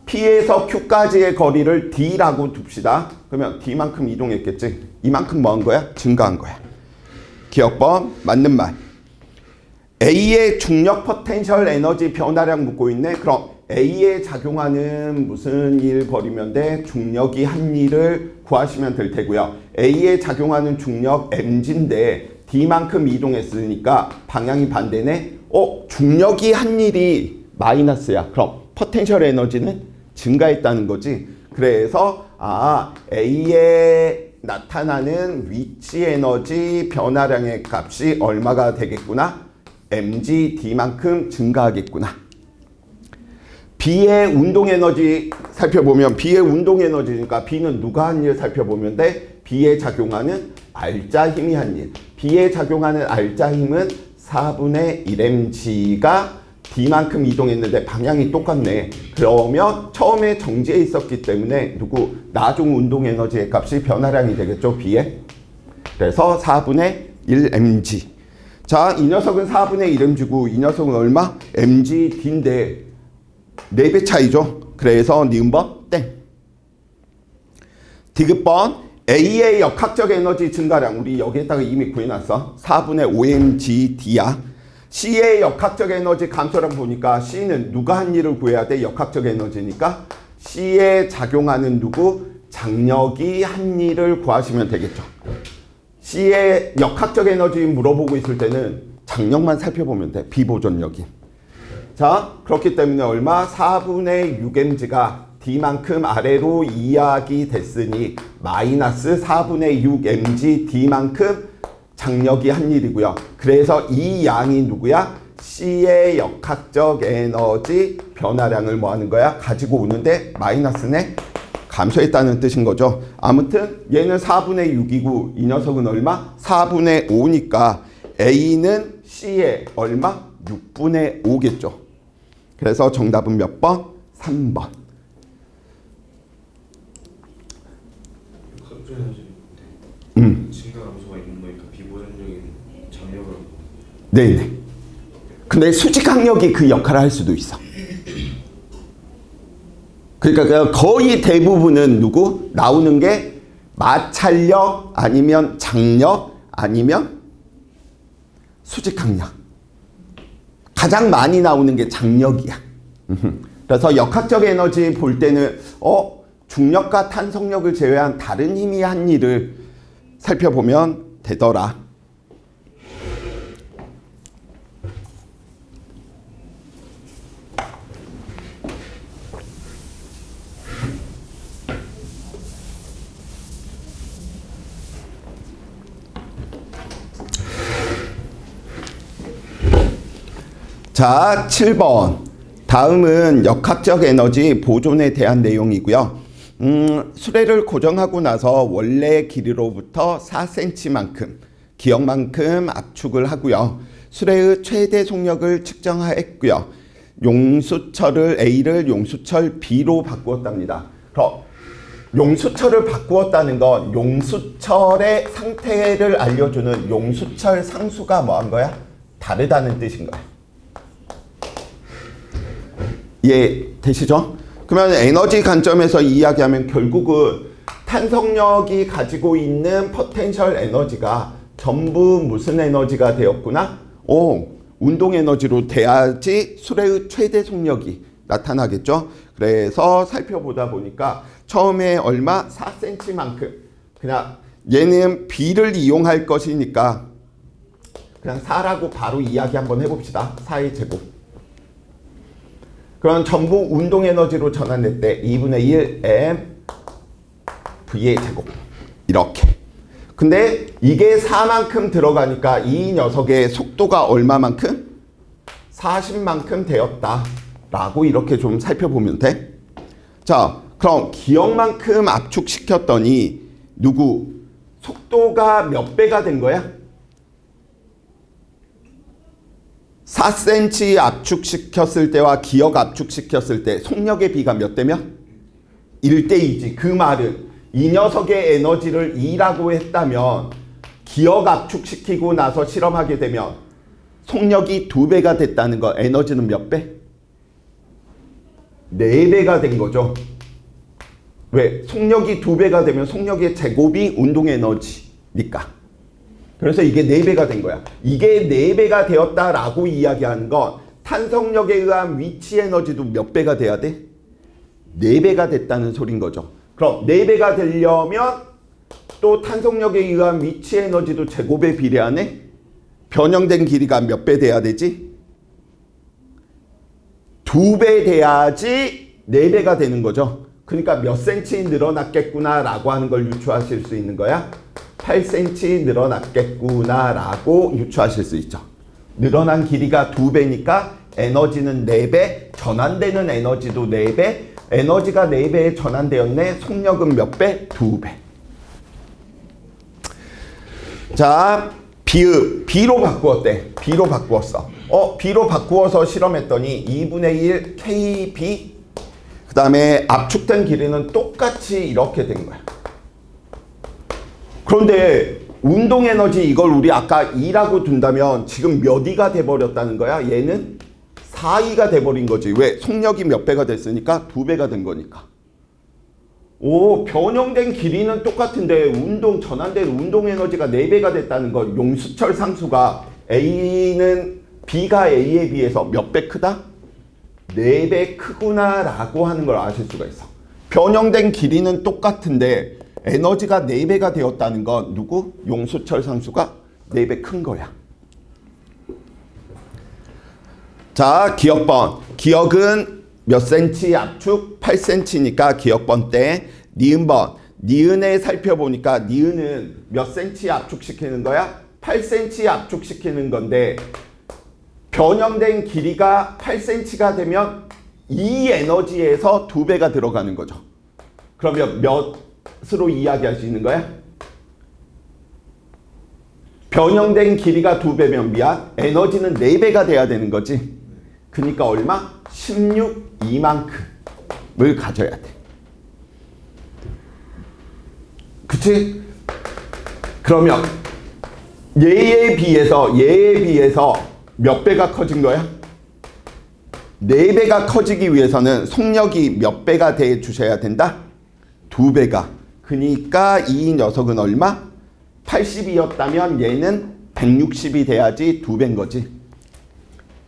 P에서 Q까지의 거리를 D라고 둡시다. 그러면 D만큼 이동했겠지. 이만큼 뭐 한 거야? 증가한 거야. 기억번 맞는 말. A의 중력 포텐셜 에너지 변화량 묻고 있네. 그럼 A에 작용하는 무슨 일 버리면 돼? 중력이 한 일을 구하시면 될 테고요. A에 작용하는 중력 mg인데 D만큼 이동했으니까 방향이 반대네. 중력이 한 일이 마이너스야. 그럼 포텐셜 에너지는 증가했다는 거지. 그래서 A에 나타나는 위치 에너지 변화량의 값이 얼마가 되겠구나? mg D만큼 증가하겠구나. B의 운동 에너지 살펴보면 B의 운동 에너지니까 B는 누가 한 일 살펴보면 돼? B에 작용하는 알짜 힘이 한 일. B에 작용하는 알짜 힘은 4분의 1mg가 D만큼 이동했는데 방향이 똑같네. 그러면 처음에 정지해 있었기 때문에 나중 운동 에너지의 값이 변화량이 되겠죠. B에. 그래서 4분의 1mg. 자, 이 녀석은 4분의 1mg고 이 녀석은 얼마? mg D인데 4배 차이죠. 그래서 니은번 땡. 디귿번 A의 역학적 에너지 증가량 우리 여기에다가 이미 구해놨어. 4분의 5mg D야. C의 역학적 에너지 감소량 보니까 C는 누가 한 일을 구해야 돼? 역학적 에너지니까 C에 작용하는 장력이 한 일을 구하시면 되겠죠. C의 역학적 에너지 물어보고 있을 때는 장력만 살펴보면 돼. 비보존력이. 자, 그렇기 때문에 얼마? 4분의 6mg가 D만큼 아래로 이약이 됐으니 마이너스 4분의 6mg D만큼 장력이 한 일이고요. 그래서 이 양이 누구야? C의 역학적 에너지 변화량을 뭐 하는 거야? 가지고 오는데 마이너스네? 감소했다는 뜻인 거죠. 아무튼 얘는 4분의 6이고 이 녀석은 얼마? 4분의 5니까 A는 C의 얼마? 6분의 5겠죠. 그래서 정답은 몇 번? 3번. 증가 감소가 있는 거니까 비보존적인 장력을. 네네. 근데 수직항력이 그 역할을 할 수도 있어. 그러니까 거의 대부분은 누구? 나오는 게 마찰력 아니면 장력 아니면 수직항력. 가장 많이 나오는 게 장력이야. 그래서 역학적 에너지 볼 때는 중력과 탄성력을 제외한 다른 힘이 한 일을 살펴보면 되더라. 자, 7번. 다음은 역학적 에너지 보존에 대한 내용이고요. 수레를 고정하고 나서 원래 길이로부터 4cm만큼, 기역만큼 압축을 하고요. 수레의 최대 속력을 측정했고요. 용수철을 A를 용수철 B로 바꾸었답니다. 그럼 용수철을 바꾸었다는 건 용수철의 상태를 알려주는 용수철 상수가 뭐한 거야? 다르다는 뜻인 거야. 되시죠? 그러면 에너지 관점에서 이야기하면 결국은 탄성력이 가지고 있는 포텐셜 에너지가 전부 무슨 에너지가 되었구나? 운동 에너지로 돼야지 수레의 최대 속력이 나타나겠죠? 그래서 살펴보다 보니까 처음에 얼마? 4cm만큼. 그냥 얘는 B를 이용할 것이니까 그냥 4라고 바로 이야기 한번 해봅시다. 4의 제곱. 그럼 전부 운동 에너지로 전환될 때 2분의 1 m v의 제곱. 이렇게. 근데 이게 4만큼 들어가니까 이 녀석의 속도가 얼마만큼? 40만큼 되었다. 라고 이렇게 좀 살펴보면 돼. 자, 그럼 기역만큼 압축시켰더니 누구? 속도가 몇 배가 된 거야? 4cm 압축시켰을 때와 기역 압축시켰을 때 속력의 비가 몇 대면? 1대2지. 그 말은 이 녀석의 에너지를 2라고 했다면 기역 압축시키고 나서 실험하게 되면 속력이 2배가 됐다는 거. 에너지는 몇 배? 4배가 된 거죠. 왜? 속력이 2배가 되면 속력의 제곱이 운동 에너지니까. 그래서 이게 4배가 된 거야. 이게 4배가 되었다라고 이야기하는 건 탄성력에 의한 위치 에너지도 몇 배가 돼야 돼? 4배가 됐다는 소린 거죠. 그럼 4배가 되려면 또 탄성력에 의한 위치 에너지도 제곱에 비례하네? 변형된 길이가 몇 배 돼야 되지? 2배 돼야지 4배가 되는 거죠. 그러니까 몇 cm 늘어났겠구나 라고 하는 걸 유추하실 수 있는 거야. 8cm 늘어났겠구나 라고 유추하실 수 있죠. 늘어난 길이가 2배니까 에너지는 4배, 전환되는 에너지도 4배, 에너지가 4배에 전환되었네. 속력은 몇 배? 2배. 자, B로 바꾸었대. B로 바꾸었어. B로 바꾸어서 실험했더니 2분의 1 KB, 그 다음에 압축된 길이는 똑같이 이렇게 된 거야. 그런데 운동 에너지 이걸 우리 아까 2라고 둔다면 지금 몇 E가 돼버렸다는 거야? 얘는 4E가 돼버린 거지. 왜? 속력이 몇 배가 됐으니까 2배가 된 거니까. 변형된 길이는 똑같은데 전환된 운동 에너지가 4배가 됐다는 건 용수철 상수가 B가 A에 비해서 몇 배 크다? 4배 크구나 라고 하는 걸 아실 수가 있어. 변형된 길이는 똑같은데 에너지가 4배가 되었다는 건 누구? 용수철 상수가 4배 큰 거야. 자, 기억번. 기억은 몇 cm 압축? 8cm니까 기억번 때. 니은번. 니은에 살펴보니까 니은은 몇 cm 압축시키는 거야? 8cm 압축시키는 건데 변형된 길이가 8cm가 되면 이 에너지에서 2배가 들어가는 거죠. 그러면 몇으로 이야기할 수 있는 거야? 변형된 길이가 2배면 미안, 에너지는 4배가 돼야 되는 거지. 그러니까 얼마? 16 이만큼을 가져야 돼. 그치? 그러면 얘에 비해서 몇 배가 커진 거야? 4배가 커지기 위해서는 속력이 몇 배가 돼 주셔야 된다? 2배가. 그러니까 이 녀석은 얼마? 80이었다면 얘는 160이 돼야지 2배인 거지.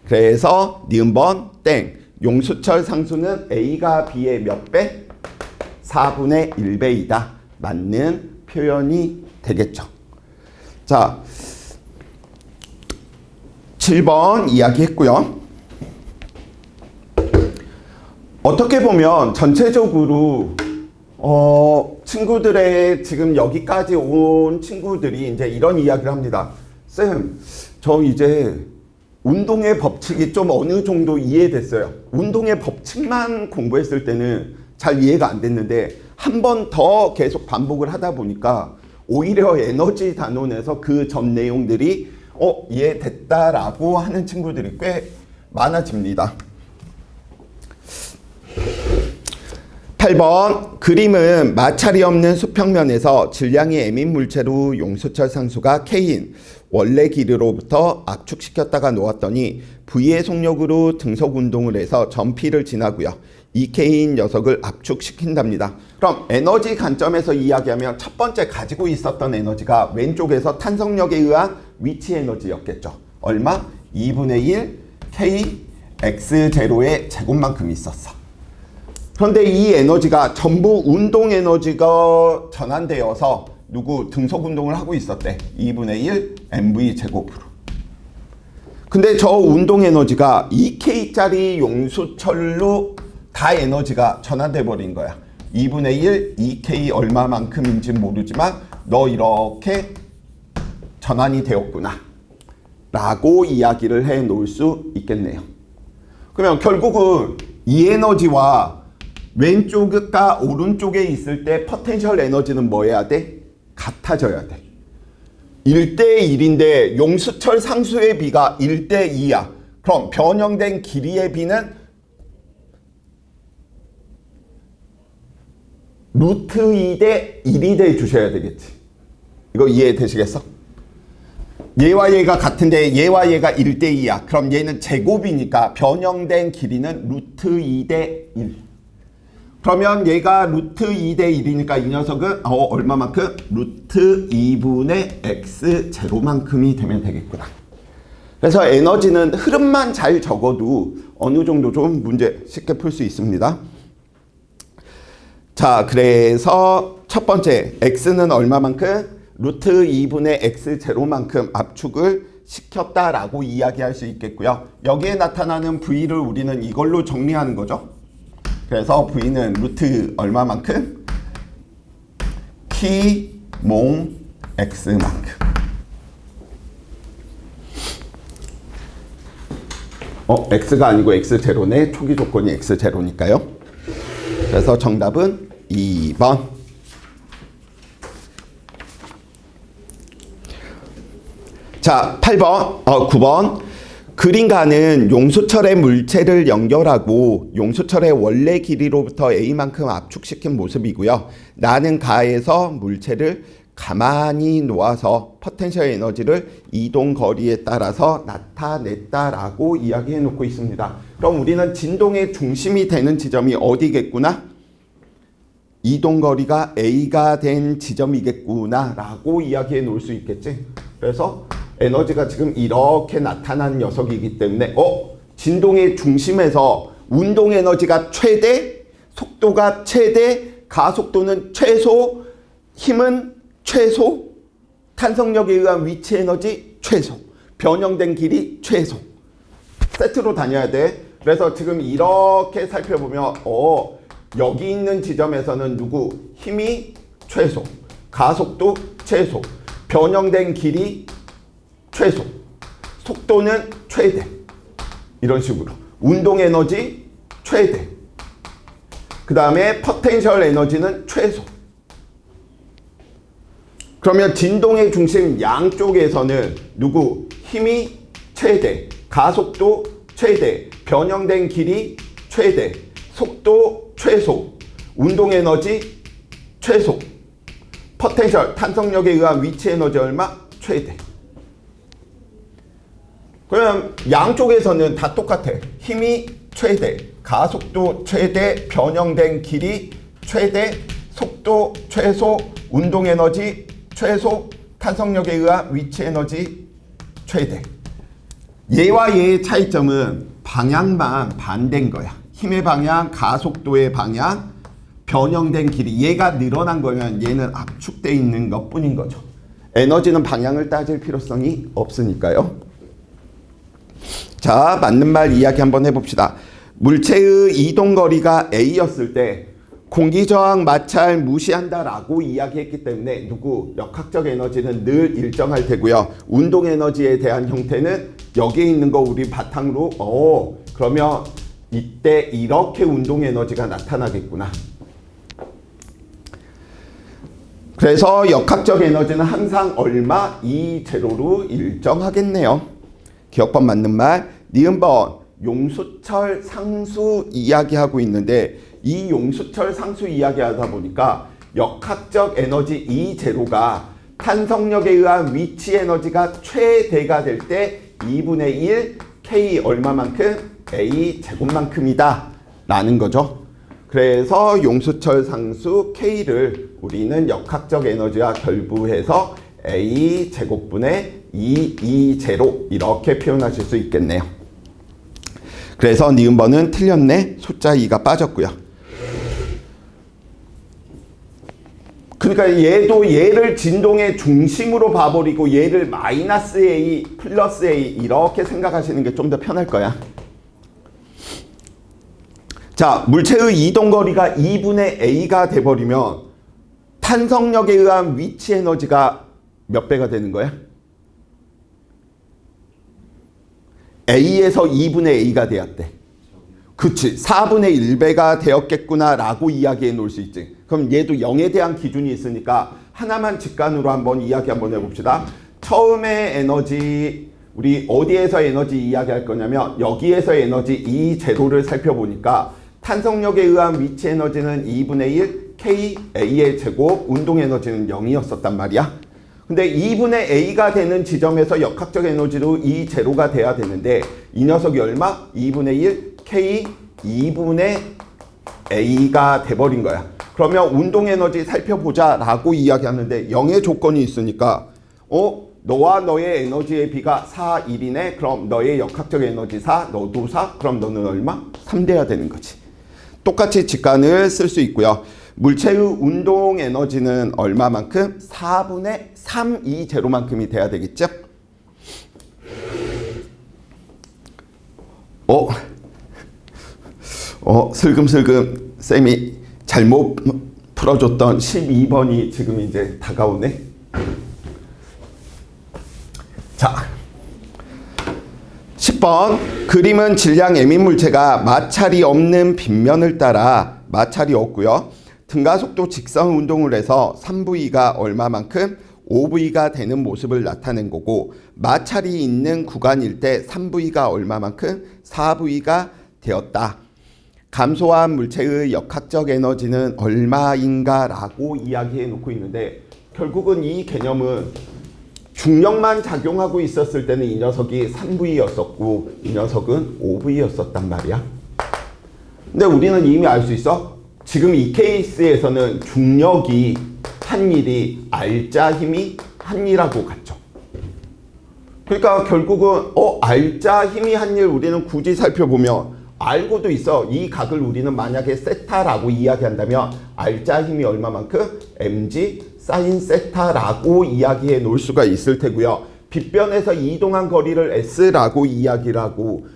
그래서 니은번 땡. 용수철 상수는 A가 B의 몇 배? 4분의 1배이다. 맞는 표현이 되겠죠. 자, 7번 이야기했고요. 어떻게 보면 전체적으로 친구들의 지금 여기까지 온 친구들이 이제 이런 이야기를 합니다. 쌤, 저 이제 운동의 법칙이 좀 어느 정도 이해됐어요. 운동의 법칙만 공부했을 때는 잘 이해가 안 됐는데 한 번 더 계속 반복을 하다 보니까 오히려 에너지 단원에서 그 전 내용들이 이해됐다라고 하는 친구들이 꽤 많아집니다. 8번 그림은 마찰이 없는 수평면에서 질량이 M인 물체로 용수철 상수가 K인 원래 길이로부터 압축시켰다가 놓았더니 V의 속력으로 등속 운동을 해서 전 P를 지나고요. 이 K인 녀석을 압축시킨답니다. 그럼 에너지 관점에서 이야기하면 첫 번째 가지고 있었던 에너지가 왼쪽에서 탄성력에 의한 위치 에너지였겠죠. 얼마? 2분의 1 K X0의 제곱만큼 있었어. 그런데 이 에너지가 전부 운동 에너지가 전환되어서 누구 등속 운동을 하고 있었대. 2분의 1 mv 제곱으로. 근데 저 운동 에너지가 2K짜리 용수철로 다 에너지가 전환돼 버린 거야. 2분의 1 2K 얼마만큼인지 모르지만 너 이렇게 전환이 되었구나 라고 이야기를 해 놓을 수 있겠네요. 그러면 결국은 이 에너지와 왼쪽과 오른쪽에 있을 때 포텐셜 에너지는 뭐 해야 돼? 같아져야 돼. 1대1인데 용수철 상수의 비가 1대2야. 그럼 변형된 길이의 비는 루트 2대 1이 돼 주셔야 되겠지. 이거 이해되시겠어? 얘와 얘가 같은데 얘와 얘가 1대2야. 그럼 얘는 제곱이니까 변형된 길이는 루트 2대 1. 그러면 얘가 루트 2대 1이니까 이 녀석은 얼마만큼? 루트 2분의 x 제로만큼이 되면 되겠구나. 그래서 에너지는 흐름만 잘 적어도 어느 정도 좀 문제 쉽게 풀 수 있습니다. 자, 그래서 첫 번째 x는 얼마만큼? 루트 2분의 x 제로만큼 압축을 시켰다라고 이야기할 수 있겠고요. 여기에 나타나는 v를 우리는 이걸로 정리하는 거죠. 그래서 v는 루트 얼마만큼? 키, 몽, x만큼. x가 아니고 x0네. 초기 조건이 x0니까요. 그래서 정답은 2번. 자, 8번, 9번. 그림가는 용수철의 물체를 연결하고 용수철의 원래 길이로부터 A만큼 압축시킨 모습이고요. 나는 가에서 물체를 가만히 놓아서 포텐셜 에너지를 이동 거리에 따라서 나타냈다라고 이야기해 놓고 있습니다. 그럼 우리는 진동의 중심이 되는 지점이 어디겠구나? 이동 거리가 A가 된 지점이겠구나 라고 이야기해 놓을 수 있겠지. 그래서 에너지가 지금 이렇게 나타난 녀석이기 때문에 진동의 중심에서 운동 에너지가 최대, 속도가 최대, 가속도는 최소, 힘은 최소, 탄성력에 의한 위치 에너지 최소, 변형된 길이 최소. 세트로 다녀야 돼. 그래서 지금 이렇게 살펴보면 여기 있는 지점에서는 누구? 힘이 최소, 가속도 최소, 변형된 길이 최소, 속도는 최대. 이런 식으로. 운동 에너지 최대. 그 다음에 포텐셜 에너지는 최소. 그러면 진동의 중심 양쪽에서는 누구? 힘이 최대, 가속도 최대, 변형된 길이 최대, 속도 최소, 운동 에너지 최소, 포텐셜, 탄성력에 의한 위치 에너지 얼마? 최대. 그럼 양쪽에서는 다 똑같아. 힘이 최대, 가속도 최대, 변형된 길이 최대, 속도 최소, 운동 에너지 최소, 탄성력에 의한 위치 에너지 최대. 얘와 얘의 차이점은 방향만 반대인 거야. 힘의 방향, 가속도의 방향, 변형된 길이. 얘가 늘어난 거면 얘는 압축되어 있는 것뿐인 거죠. 에너지는 방향을 따질 필요성이 없으니까요. 자, 맞는 말 이야기 한번 해봅시다. 물체의 이동거리가 A였을 때 공기저항 마찰 무시한다라고 이야기했기 때문에 누구? 역학적 에너지는 늘 일정할 테고요. 운동 에너지에 대한 형태는 여기에 있는 거 우리 바탕으로 그러면 이때 이렇게 운동 에너지가 나타나겠구나. 그래서 역학적 에너지는 항상 얼마? E0로 일정하겠네요. 기억법 맞는 말. 니은번 용수철 상수 이야기하고 있는데 이 용수철 상수 이야기하다 보니까 역학적 에너지 E0가 탄성력에 의한 위치 에너지가 최대가 될 때 2분의 1 K 얼마만큼? A 제곱만큼이다 라는 거죠. 그래서 용수철 상수 K를 우리는 역학적 에너지와 결부해서 A 제곱분의 2E0 이렇게 표현하실 수 있겠네요. 그래서 니은번은 틀렸네. 숫자 2가 빠졌고요. 그러니까 얘를 진동의 중심으로 봐버리고 얘를 마이너스 A, 플러스 A 이렇게 생각하시는 게 좀 더 편할 거야. 자, 물체의 이동거리가 2분의 A가 돼버리면 탄성력에 의한 위치 에너지가 몇 배가 되는 거야? A에서 2분의 A가 되었대. 그치, 4분의 1배가 되었겠구나 라고 이야기해 놓을 수 있지. 그럼 얘도 0에 대한 기준이 있으니까 하나만 직관으로 한번 이야기 한번 해봅시다. 처음에 에너지, 우리 어디에서 에너지 이야기할 거냐면 여기에서 에너지 E0를 살펴보니까 탄성력에 의한 위치 에너지는 2분의 1 K A의 제곱, 운동 에너지는 0이었었단 말이야. 근데 2분의 A가 되는 지점에서 역학적 에너지로 E0가 돼야 되는데 이 녀석이 얼마? 2분의 1 K 2분의 A가 돼버린 거야. 그러면 운동 에너지 살펴보자 라고 이야기하는데 0의 조건이 있으니까 너와 너의 에너지의 비가 4, 1이네. 그럼 너의 역학적 에너지 4, 너도 4. 그럼 너는 얼마? 3 돼야 되는 거지. 똑같이 직관을 쓸 수 있고요. 물체의 운동 에너지는 얼마만큼? 4분의 3 E0만큼이 돼야 되겠죠? 슬금슬금 쌤이 잘못 풀어줬던 12번이 지금 이제 다가오네. 자, 10번. 그림은 질량 M인 물체가 마찰이 없는 빗면을 따라 마찰이 없고요. 등가속도 직선 운동을 해서 3V가 얼마만큼? 5V가 되는 모습을 나타낸 거고, 마찰이 있는 구간일 때 3V가 얼마만큼? 4V가 되었다. 감소한 물체의 역학적 에너지는 얼마인가 라고 이야기해 놓고 있는데, 결국은 이 개념은 중력만 작용하고 있었을 때는 이 녀석이 3V였었고 이 녀석은 5V였었단 말이야. 근데 우리는 이미 알 수 있어. 지금 이 케이스에서는 중력이 한 일이 알자 힘이 한 일하고 같죠. 그러니까 결국은 알자 힘이 한 일 우리는 굳이 살펴보면 알고도 있어. 이 각을 우리는 만약에 세타라고 이야기한다면 알자 힘이 얼마만큼? mg 사인 세타라고 이야기해 놓을 수가 있을 테고요. 빗변에서 이동한 거리를 s라고 이야기를 하고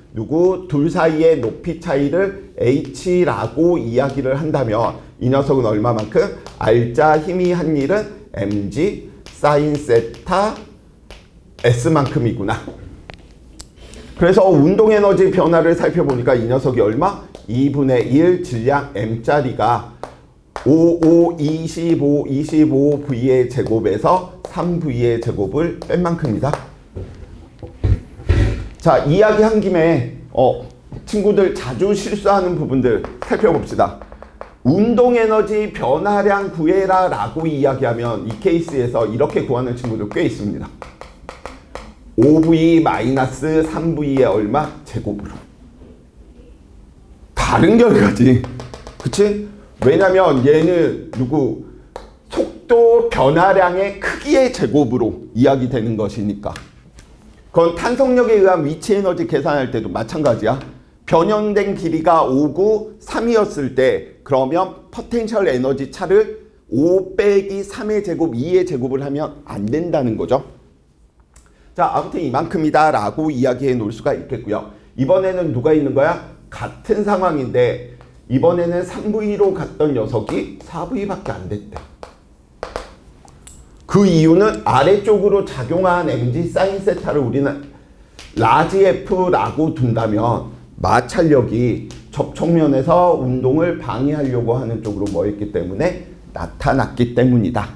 둘 사이의 높이 차이를 h라고 이야기를 한다면 이 녀석은 얼마만큼? 알자 힘이 한 일은 mg 사인 세타 s만큼이구나. 그래서 운동에너지 변화를 살펴보니까 이 녀석이 얼마? 2분의 1 질량 m짜리가 25V의 제곱에서 3V의 제곱을 뺀 만큼이다. 자, 이야기한 김에 친구들 자주 실수하는 부분들 살펴봅시다. 운동에너지 변화량 구해라 라고 이야기하면 이 케이스에서 이렇게 구하는 친구들 꽤 있습니다. 5V-3V의 얼마? 제곱으로. 다른 결과지. 그치? 왜냐면 얘는 속도 변화량의 크기의 제곱으로 이야기되는 것이니까. 그건 탄성력에 의한 위치 에너지 계산할 때도 마찬가지야. 변형된 길이가 5, 9, 3이었을 때 그러면 포텐셜 에너지 차를 5 빼기 3의 제곱, 2의 제곱을 하면 안 된다는 거죠. 자, 아무튼 이만큼이다 라고 이야기해 놓을 수가 있겠고요. 이번에는 누가 있는 거야? 같은 상황인데 이번에는 3V로 갔던 녀석이 4V밖에 안 됐대. 그 이유는 아래쪽으로 작용한 mg 사인 세타를 우리는 라지 F라고 둔다면 마찰력이 접촉면에서 운동을 방해하려고 하는 쪽으로 뭐였기 때문에 나타났기 때문이다.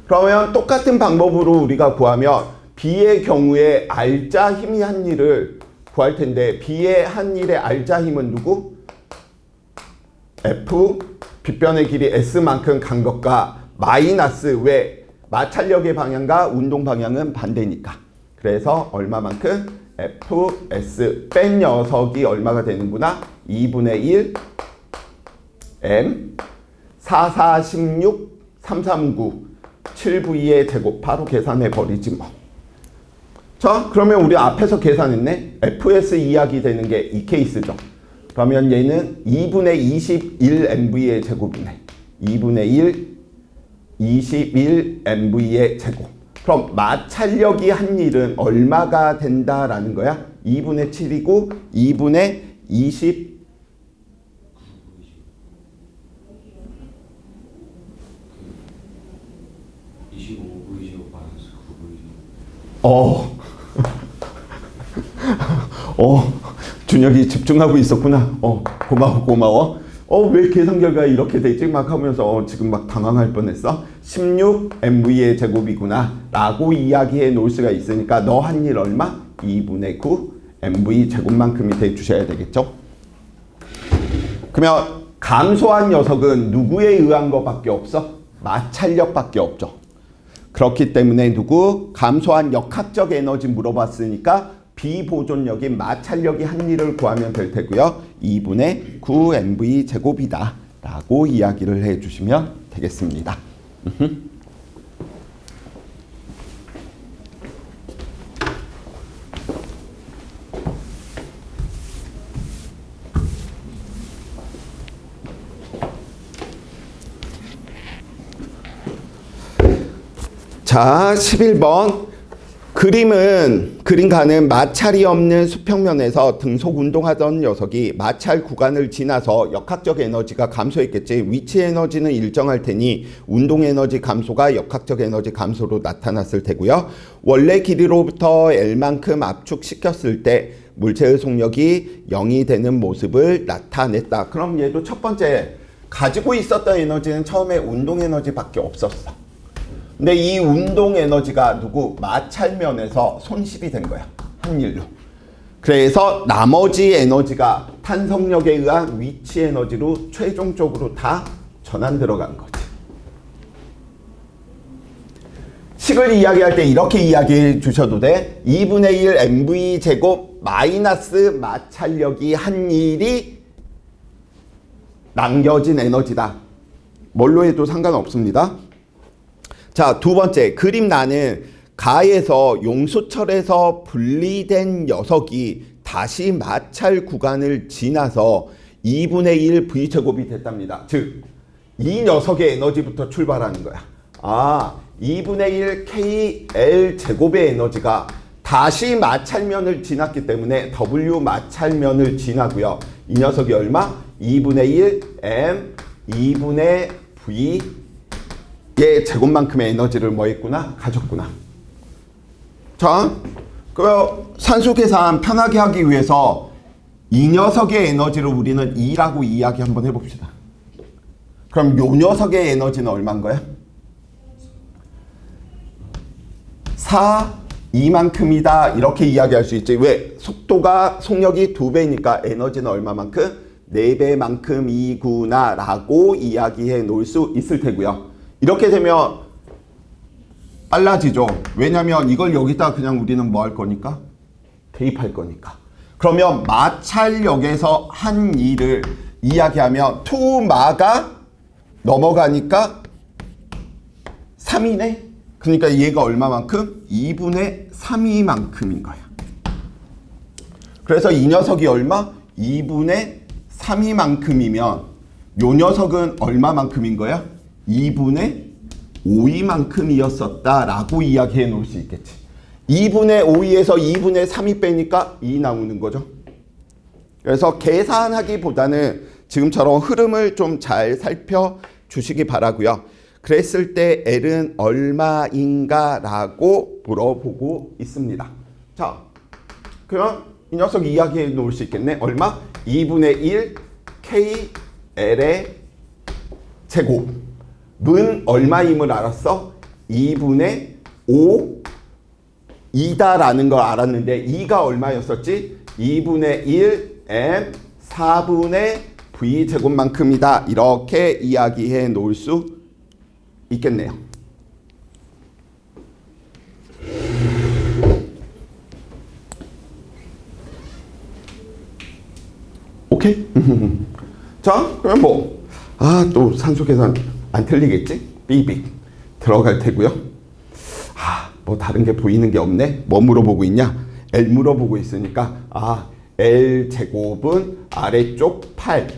그러면 똑같은 방법으로 우리가 구하면 B의 경우에 알자 힘이 한 일을 구할 텐데 B의 한 일의 알자 힘은 누구? F, 빗변의 길이 S만큼 간 것과 마이너스 왜? 마찰력의 방향과 운동 방향은 반대니까. 그래서 얼마만큼? FS 뺀 녀석이 얼마가 되는구나? 2분의 1 M 4, 4, 16, 3, 3, 9 7V의 제곱 바로 계산해 버리지 뭐. 자, 그러면 우리 앞에서 계산했네. FS 이야기 되는 게 이 케이스죠. 그러면 얘는 2분의 21 MV의 제곱이네. 2분의 1 21 MV의 제곱. 그럼 마찰력이 한 일은 얼마가 된다라는 거야? 2분의 7이고 2분의 20 25V 제곱 마이너스 9V 준혁이 집중하고 있었구나. 고마워. 왜 계산 결과가 이렇게 되지? 막 하면서 지금 막 당황할 뻔했어. 16MV의 제곱이구나 라고 이야기해 놓을 수가 있으니까 너 한 일 얼마? 2분의 9 MV 제곱만큼이 돼 주셔야 되겠죠? 그러면 감소한 녀석은 누구에 의한 것밖에 없어? 마찰력밖에 없죠. 그렇기 때문에 감소한 역학적 에너지 물어봤으니까 비보존력인 마찰력이 한 일을 구하면 될 테고요. 2분의 9 MV 제곱이다 라고 이야기를 해주시면 되겠습니다. 자, 11번. 그림 가는 마찰이 없는 수평면에서 등속 운동하던 녀석이 마찰 구간을 지나서 역학적 에너지가 감소했겠지. 위치 에너지는 일정할 테니 운동 에너지 감소가 역학적 에너지 감소로 나타났을 테고요. 원래 길이로부터 L만큼 압축시켰을 때 물체의 속력이 0이 되는 모습을 나타냈다. 그럼 얘도 첫 번째 가지고 있었던 에너지는 처음에 운동 에너지밖에 없었어. 근데 이 운동 에너지가 마찰면에서 손실이 된 거야. 한 일로. 그래서 나머지 에너지가 탄성력에 의한 위치 에너지로 최종적으로 다 전환 들어간 거지. 식을 이야기할 때 이렇게 이야기해 주셔도 돼. 2분의 1 MV 제곱 마이너스 마찰력이 한 일이 남겨진 에너지다. 뭘로 해도 상관없습니다. 자, 두 번째, 그림 나는 가에서 용수철에서 분리된 녀석이 다시 마찰 구간을 지나서 2분의 1 V제곱이 됐답니다. 즉, 이 녀석의 에너지부터 출발하는 거야. 2분의 1 KL 제곱의 에너지가 다시 마찰면을 지났기 때문에 W 마찰면을 지나고요. 이 녀석이 얼마? 2분의 1 M 2분의 V의 제곱만큼의 에너지를 뭐 했구나? 가졌구나. 자, 그 산수 계산 편하게 하기 위해서 이 녀석의 에너지를 우리는 2라고 이야기 한번 해봅시다. 그럼 요 녀석의 에너지는 얼마인 거야? 4, 2만큼이다 이렇게 이야기할 수 있지. 왜? 속력이 2배니까 에너지는 얼마만큼? 4배만큼이구나 라고 이야기해 놓을 수 있을 테고요. 이렇게 되면 빨라지죠. 왜냐면 이걸 여기다 그냥 우리는 뭐 할 거니까? 대입할 거니까. 그러면 마찰력에서 한 일을 이야기하면 투마가 넘어가니까 3이네. 그러니까 얘가 얼마만큼? 2분의 3이만큼인 거야. 그래서 이 녀석이 얼마? 2분의 3이만큼이면 요 녀석은 얼마만큼인 거야? 2분의 5이만큼이었었다 라고 이야기해 놓을 수 있겠지. 2분의 5에서 2분의 3이 빼니까 2 나오는 거죠. 그래서 계산하기보다는 지금처럼 흐름을 좀 잘 살펴주시기 바라고요. 그랬을 때 L은 얼마인가 라고 물어보고 있습니다. 자, 그럼 이 녀석 이야기해 놓을 수 있겠네. 얼마? 2분의 1 KL의 제곱은 얼마임을 알았어? 2분의 5 2다라는 걸 알았는데 2가 얼마였었지? 2분의 1 M 4분의 V 제곱만큼이다. 이렇게 이야기해 놓을 수 있겠네요. 오케이? 자, 그러면 또 산수 계산 안 틀리겠지? 삐빅 들어갈 테고요. 뭐 다른 게 보이는 게 없네? 뭐 물어보고 있냐? L 물어보고 있으니까 L 제곱은 아래쪽 8,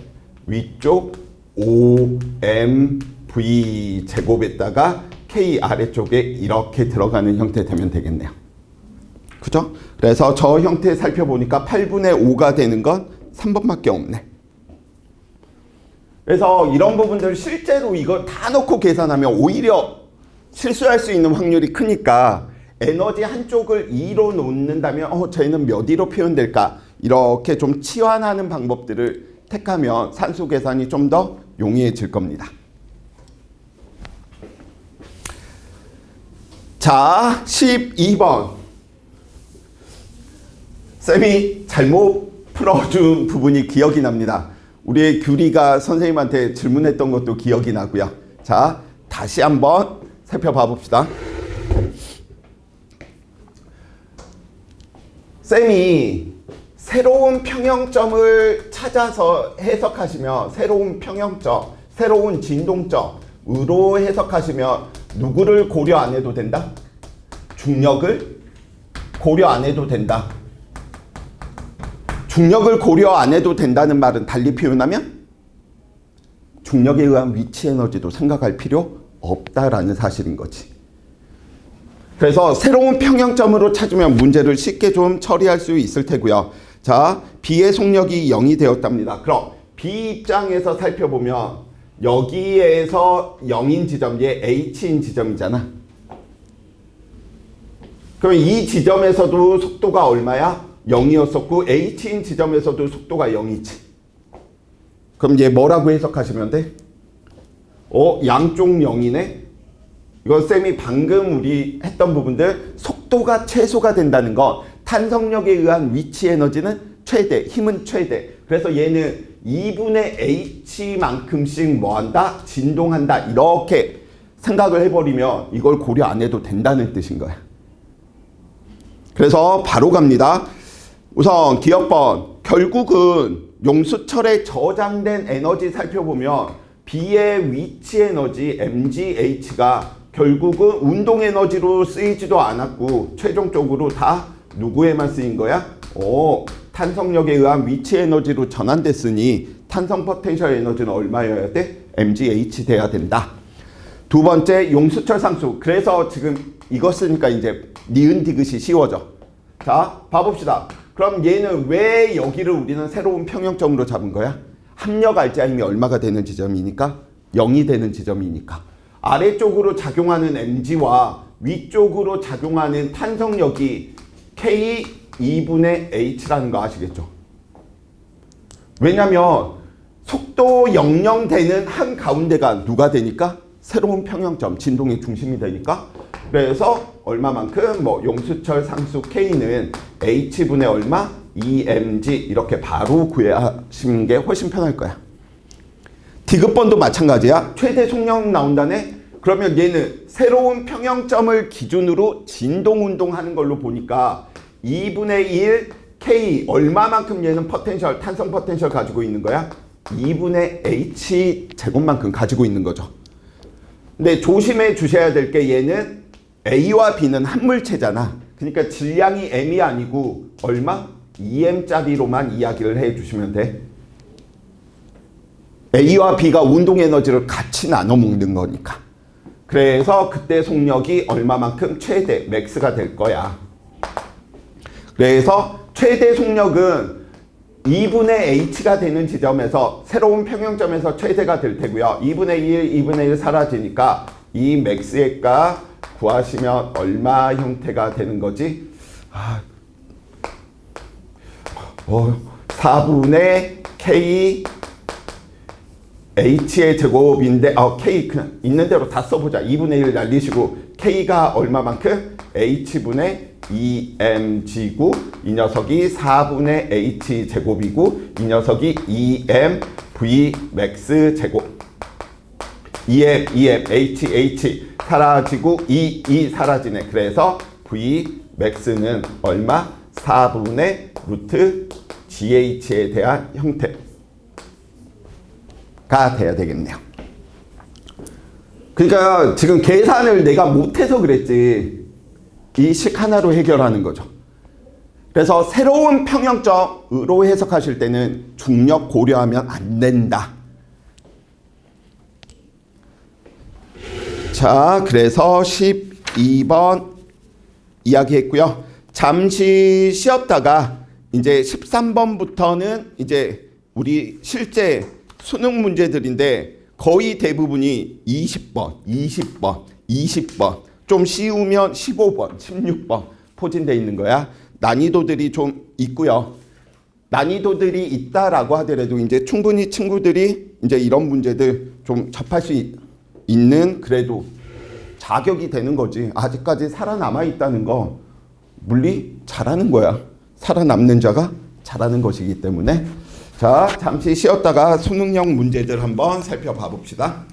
위쪽 5M V 제곱에다가 K 아래쪽에 이렇게 들어가는 형태 되면 되겠네요. 그죠? 그래서 저 형태 살펴보니까 8분의 5가 되는 건 3번밖에 없네. 그래서 이런 부분들 실제로 이거 다 넣고 계산하면 오히려 실수할 수 있는 확률이 크니까 에너지 한쪽을 2로 놓는다면 쟤는 몇 2로 표현될까? 이렇게 좀 치환하는 방법들을 택하면 산수 계산이 좀 더 용이해질 겁니다. 자, 12번. 쌤이 잘못 풀어준 부분이 기억이 납니다. 우리 규리가 선생님한테 질문했던 것도 기억이 나고요. 자, 다시 한번 살펴봐 봅시다. 쌤이 새로운 평형점을 찾아서 해석하시면 새로운 평형점, 새로운 진동점으로 해석하시면 누구를 고려 안 해도 된다? 중력을 고려 안 해도 된다. 중력을 고려 안 해도 된다는 말은 달리 표현하면 중력에 의한 위치 에너지도 생각할 필요 없다라는 사실인 거지. 그래서 새로운 평형점으로 찾으면 문제를 쉽게 좀 처리할 수 있을 테고요. 자, B의 속력이 0이 되었답니다. 그럼 B 입장에서 살펴보면 여기에서 0인 지점, 얘 H인 지점이잖아. 그럼 이 지점에서도 속도가 얼마야? 0이었었고 H인 지점에서도 속도가 0이지. 그럼 얘 뭐라고 해석하시면 돼? 양쪽 0이네? 이거 쌤이 방금 우리 했던 부분들 속도가 최소가 된다는 건 탄성력에 의한 위치 에너지는 최대, 힘은 최대. 그래서 얘는 2분의 H만큼씩 뭐한다? 진동한다. 이렇게 생각을 해버리면 이걸 고려 안 해도 된다는 뜻인 거야. 그래서 바로 갑니다. 우선 기억번. 결국은 용수철에 저장된 에너지 살펴보면 B의 위치 에너지 mgH가 결국은 운동 에너지로 쓰이지도 않았고 최종적으로 다 누구에만 쓰인 거야? 탄성력에 의한 위치 에너지로 전환됐으니 탄성 포텐셜 에너지는 얼마여야 돼? mgh 돼야 된다. 두 번째 용수철 상수. 그래서 지금 이거 쓰니까 이제 니은 디귿이 쉬워져. 자, 봐봅시다. 그럼 얘는 왜 여기를 우리는 새로운 평형점으로 잡은 거야? 합력 알자힘이 얼마가 되는 지점이니까? 0이 되는 지점이니까. 아래쪽으로 작용하는 mg와 위쪽으로 작용하는 탄성력이 k 2분의 h라는 거 아시겠죠? 왜냐면 속도 00 되는 한 가운데가 누가 되니까? 새로운 평형점, 진동의 중심이 되니까. 그래서 얼마만큼? 뭐 용수철 상수 k는 h분의 얼마? 2mg 이렇게 바로 구하시는 게 훨씬 편할 거야. 디귿번도 마찬가지야. 최대 속력 나온다네. 그러면 얘는 새로운 평형점을 기준으로 진동 운동하는 걸로 보니까 2분의 1 K 얼마만큼 얘는 포텐셜, 탄성 포텐셜 가지고 있는 거야? 2분의 H 제곱만큼 가지고 있는 거죠. 근데 조심해 주셔야 될 게 얘는 A와 B는 한물체잖아. 그러니까 질량이 M이 아니고 얼마? 2M짜리로만 이야기를 해 주시면 돼. A와 B가 운동 에너지를 같이 나눠 먹는 거니까. 그래서 그때 속력이 얼마만큼? 최대, 맥스가 될 거야. 그래서 최대 속력은 2분의 h가 되는 지점에서 새로운 평형점에서 최대가 될 테고요. 2분의 1, 2분의 1 사라지니까 이 맥스의 값 구하시면 얼마 형태가 되는 거지? 4분의 k h의 제곱인데 k 그냥 있는 대로 다 써보자. 2분의 1 날리시고 k가 얼마만큼? h분의 2mg고 이 녀석이 4분의 h 제곱이고 이 녀석이 2m v max 제곱 2m h 사라지고 2 사라지네. 그래서 v max는 얼마? 4분의 루트gh에 대한 형태가 돼야 되겠네요. 그러니까 지금 계산을 내가 못해서 그랬지. 이 식 하나로 해결하는 거죠. 그래서 새로운 평형점으로 해석하실 때는 중력 고려하면 안 된다. 자, 그래서 12번 이야기했고요. 잠시 쉬었다가 이제 13번부터는 이제 우리 실제 수능 문제들인데 거의 대부분이 20번, 20번, 20번, 좀 쉬우면 15번, 16번 포진되어 있는 거야. 난이도들이 좀 있고요. 난이도들이 있다라고 하더라도 이제 충분히 친구들이 이제 이런 문제들 좀 접할 수 있는 그래도 자격이 되는 거지. 아직까지 살아남아 있다는 거 물리 잘하는 거야. 살아남는 자가 잘하는 것이기 때문에. 자, 잠시 쉬었다가 수능형 문제들 한번 살펴봐 봅시다.